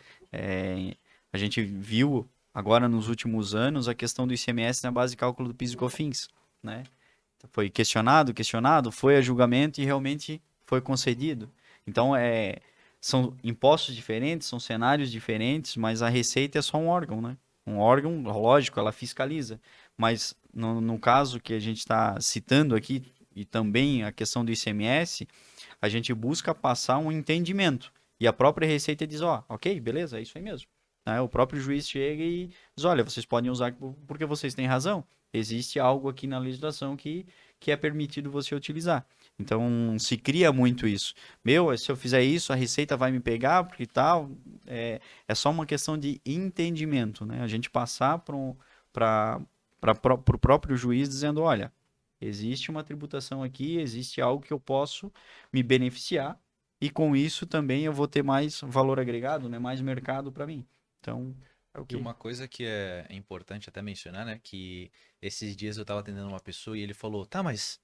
A gente viu agora nos últimos anos a questão do ICMS na base de cálculo do PIS e COFINS, né? Foi questionado, foi a julgamento e realmente foi concedido. Então, são impostos diferentes, são cenários diferentes, mas a Receita é só um órgão, né? Um órgão, lógico, ela fiscaliza. Mas no caso que a gente está citando aqui, e também a questão do ICMS, a gente busca passar um entendimento. E a própria Receita diz, ok, beleza, é isso aí mesmo. O próprio juiz chega e diz, olha, vocês podem usar porque vocês têm razão. Existe algo aqui na legislação que é permitido você utilizar. Então, se cria muito isso. Se eu fizer isso, a Receita vai me pegar, porque tal. É só uma questão de entendimento, né? A gente passar para o próprio juiz dizendo, olha, existe uma tributação aqui, existe algo que eu posso me beneficiar, e com isso também eu vou ter mais valor agregado, né? Mais mercado para mim. Então, é o que... Uma coisa que é importante até mencionar, né? Que esses dias eu estava atendendo uma pessoa e ele falou, tá, mas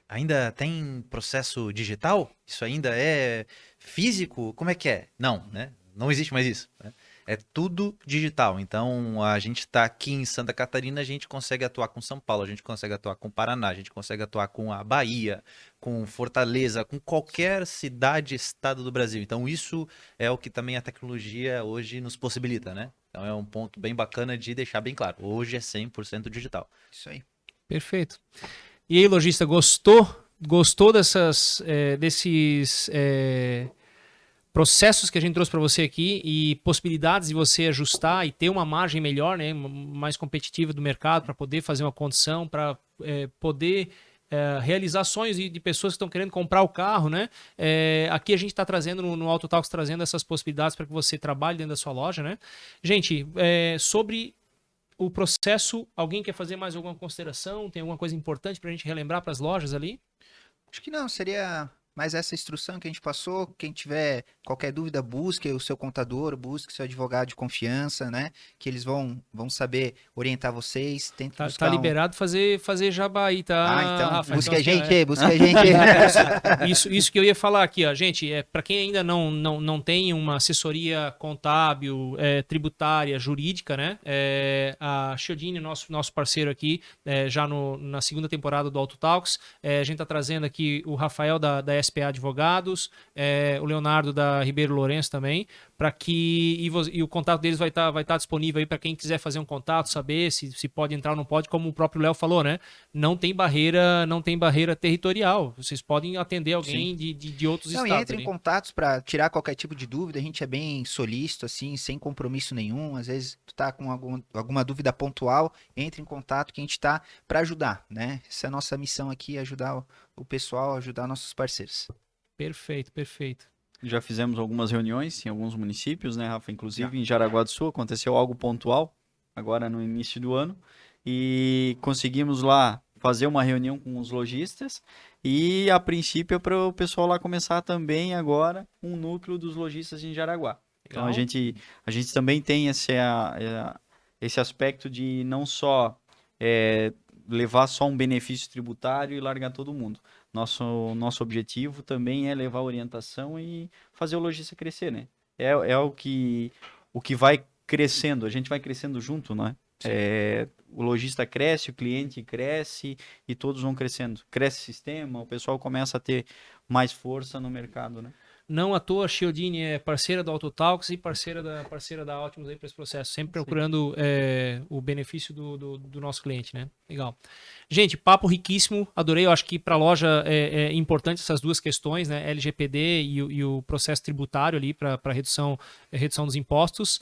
ainda tem processo digital? Isso ainda é físico? Como é que é? Não, né? Não existe mais isso, né? É tudo digital. Então, a gente está aqui em Santa Catarina, a gente consegue atuar com São Paulo, a gente consegue atuar com Paraná, a gente consegue atuar com a Bahia, com Fortaleza, com qualquer cidade, estado do Brasil. Então, isso é o que também a tecnologia hoje nos possibilita, né? Então, é um ponto bem bacana de deixar bem claro. Hoje é 100% digital. Isso aí. Perfeito. E aí, lojista, gostou desses processos que a gente trouxe para você aqui e possibilidades de você ajustar e ter uma margem melhor, né, mais competitiva do mercado para poder fazer uma condição, para poder realizar sonhos de pessoas que estão querendo comprar o carro, né? Aqui a gente está trazendo no Auto Talks, trazendo essas possibilidades para que você trabalhe dentro da sua loja, né? Gente, sobre o processo, alguém quer fazer mais alguma consideração? Tem alguma coisa importante para a gente relembrar para as lojas ali? Acho que não, seria mas essa instrução que a gente passou, quem tiver qualquer dúvida, busque o seu contador, busque o seu advogado de confiança, né? Que eles vão saber orientar vocês. Tente Tá buscar liberado fazer jabá aí, tá? então, Rafa? busque Então, a assim, ó, gente, busque a gente. Isso que eu ia falar aqui, ó, gente, para quem ainda não tem uma assessoria contábil, tributária, jurídica, né? A Chiodini, nosso parceiro aqui, já na segunda temporada do Auto Talks, a gente tá trazendo aqui o Rafael da SPA Advogados, o Leonardo da Ribeiro Lourenço também, para que e o contato deles vai estar disponível aí para quem quiser fazer um contato, saber se pode entrar ou não pode, como o próprio Léo falou, né? Não tem barreira territorial. Vocês podem atender alguém de outros Não, e estados. entre em Ali. contatos para tirar qualquer tipo de dúvida. A gente é bem solícito, assim, sem compromisso nenhum. Às vezes tu tá com alguma dúvida pontual, entre em contato que a gente tá para ajudar, né? Essa é a nossa missão aqui, ajudar o pessoal, ajudar nossos parceiros. Perfeito, perfeito. Já fizemos algumas reuniões em alguns municípios, né, Rafa? Inclusive em Jaraguá do Sul aconteceu algo pontual, agora no início do ano, e conseguimos lá fazer uma reunião com os lojistas e a princípio é para o pessoal lá começar também agora um núcleo dos lojistas em Jaraguá. Então a gente também tem esse aspecto de não só levar só um benefício tributário e largar todo mundo. Nosso objetivo também é levar orientação e fazer o lojista crescer, né? É o que vai crescendo, a gente vai crescendo junto, não é? O lojista cresce, o cliente cresce e todos vão crescendo. Cresce o sistema, o pessoal começa a ter mais força no mercado, né? Não à toa, a Chiodini é parceira do Autotalks e parceira da Optimus aí para esse processo, sempre procurando o benefício do nosso cliente, né? Legal. Gente, papo riquíssimo, adorei. Eu acho que para a loja é importante essas duas questões, né? LGPD e o processo tributário ali para redução dos impostos.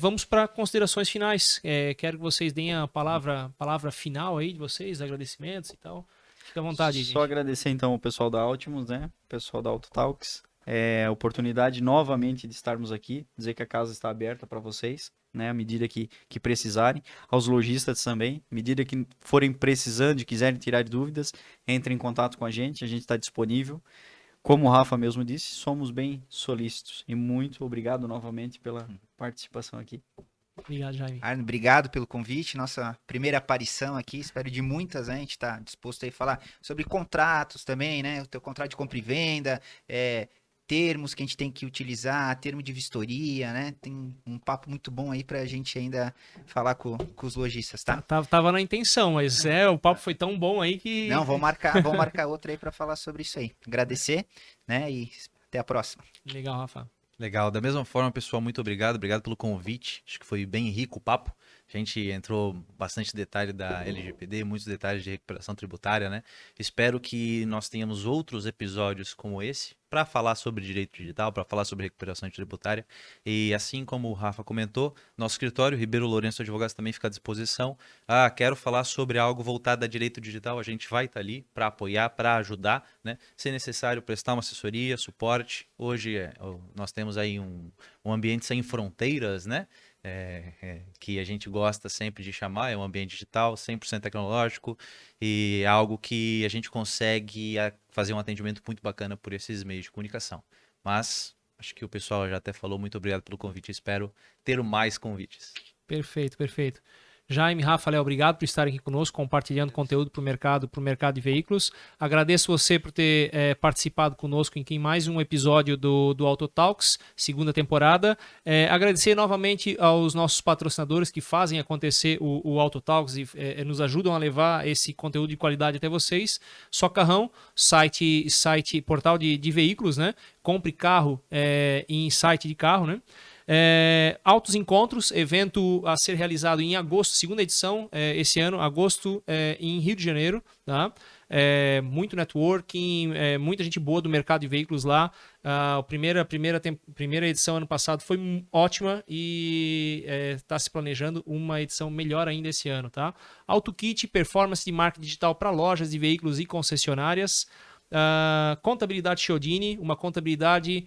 Vamos para considerações finais. Quero que vocês deem a palavra final aí de vocês, agradecimentos e tal. Fica à vontade, gente. Só agradecer então ao pessoal da Optimus, né? O pessoal da Autotalks. A oportunidade novamente de estarmos aqui, dizer que a casa está aberta para vocês, né? À medida que precisarem, aos lojistas também, à medida que forem precisando e quiserem tirar dúvidas, entrem em contato com a gente está disponível. Como o Rafa mesmo disse, somos bem solícitos e muito obrigado novamente pela participação aqui. Obrigado, Jaime. Arno, obrigado pelo convite, nossa primeira aparição aqui, espero de muitas, né? A gente está disposto aí a falar sobre contratos também, né? O teu contrato de compra e venda, termos que a gente tem que utilizar, termo de vistoria, né? Tem um papo muito bom aí pra gente ainda falar com os lojistas, tá? Tava na intenção, mas o papo foi tão bom aí que... Não, vamos marcar outra aí pra falar sobre isso aí. Agradecer, né? E até a próxima. Legal, Rafa. Legal. Da mesma forma, pessoal, muito obrigado. Obrigado pelo convite. Acho que foi bem rico o papo. A gente entrou bastante detalhe da LGPD, muitos detalhes de recuperação tributária, né? Espero que nós tenhamos outros episódios como esse para falar sobre direito digital, para falar sobre recuperação tributária. E assim como o Rafa comentou, nosso escritório, Ribeiro Lourenço Advogados, também fica à disposição. Quero falar sobre algo voltado a direito digital, a gente vai estar ali para apoiar, para ajudar, né? Se necessário, prestar uma assessoria, suporte. Hoje nós temos aí um ambiente sem fronteiras, né? Que a gente gosta sempre de chamar, é um ambiente digital, 100% tecnológico e é algo que a gente consegue fazer um atendimento muito bacana por esses meios de comunicação. Mas acho que o pessoal já até falou, muito obrigado pelo convite, espero ter mais convites. Perfeito, perfeito. Jaime, Rafa, Léo, obrigado por estarem aqui conosco, compartilhando conteúdo para o mercado de veículos. Agradeço você por ter participado conosco em mais um episódio do Auto Talks, segunda temporada. Agradecer novamente aos nossos patrocinadores que fazem acontecer o Auto Talks e nos ajudam a levar esse conteúdo de qualidade até vocês. Socarrão, site portal de veículos, né? Compre carro em site de carro, né? Autos Encontros, evento a ser realizado em agosto, segunda edição, esse ano, agosto, em Rio de Janeiro, tá? Muito networking, muita gente boa do mercado de veículos lá. A primeira edição ano passado foi ótima e está se planejando uma edição melhor ainda esse ano, tá? AutoKit, performance de marketing digital para lojas de veículos e concessionárias. Contabilidade Chiodini, uma contabilidade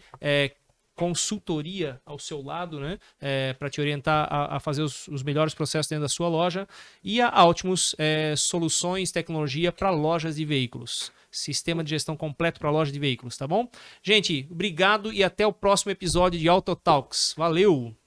consultoria ao seu lado, né, para te orientar a fazer os melhores processos dentro da sua loja. E a Optimus, soluções, tecnologia para lojas de veículos. Sistema de gestão completo para loja de veículos, tá bom? Gente, obrigado e até o próximo episódio de Auto Talks. Valeu!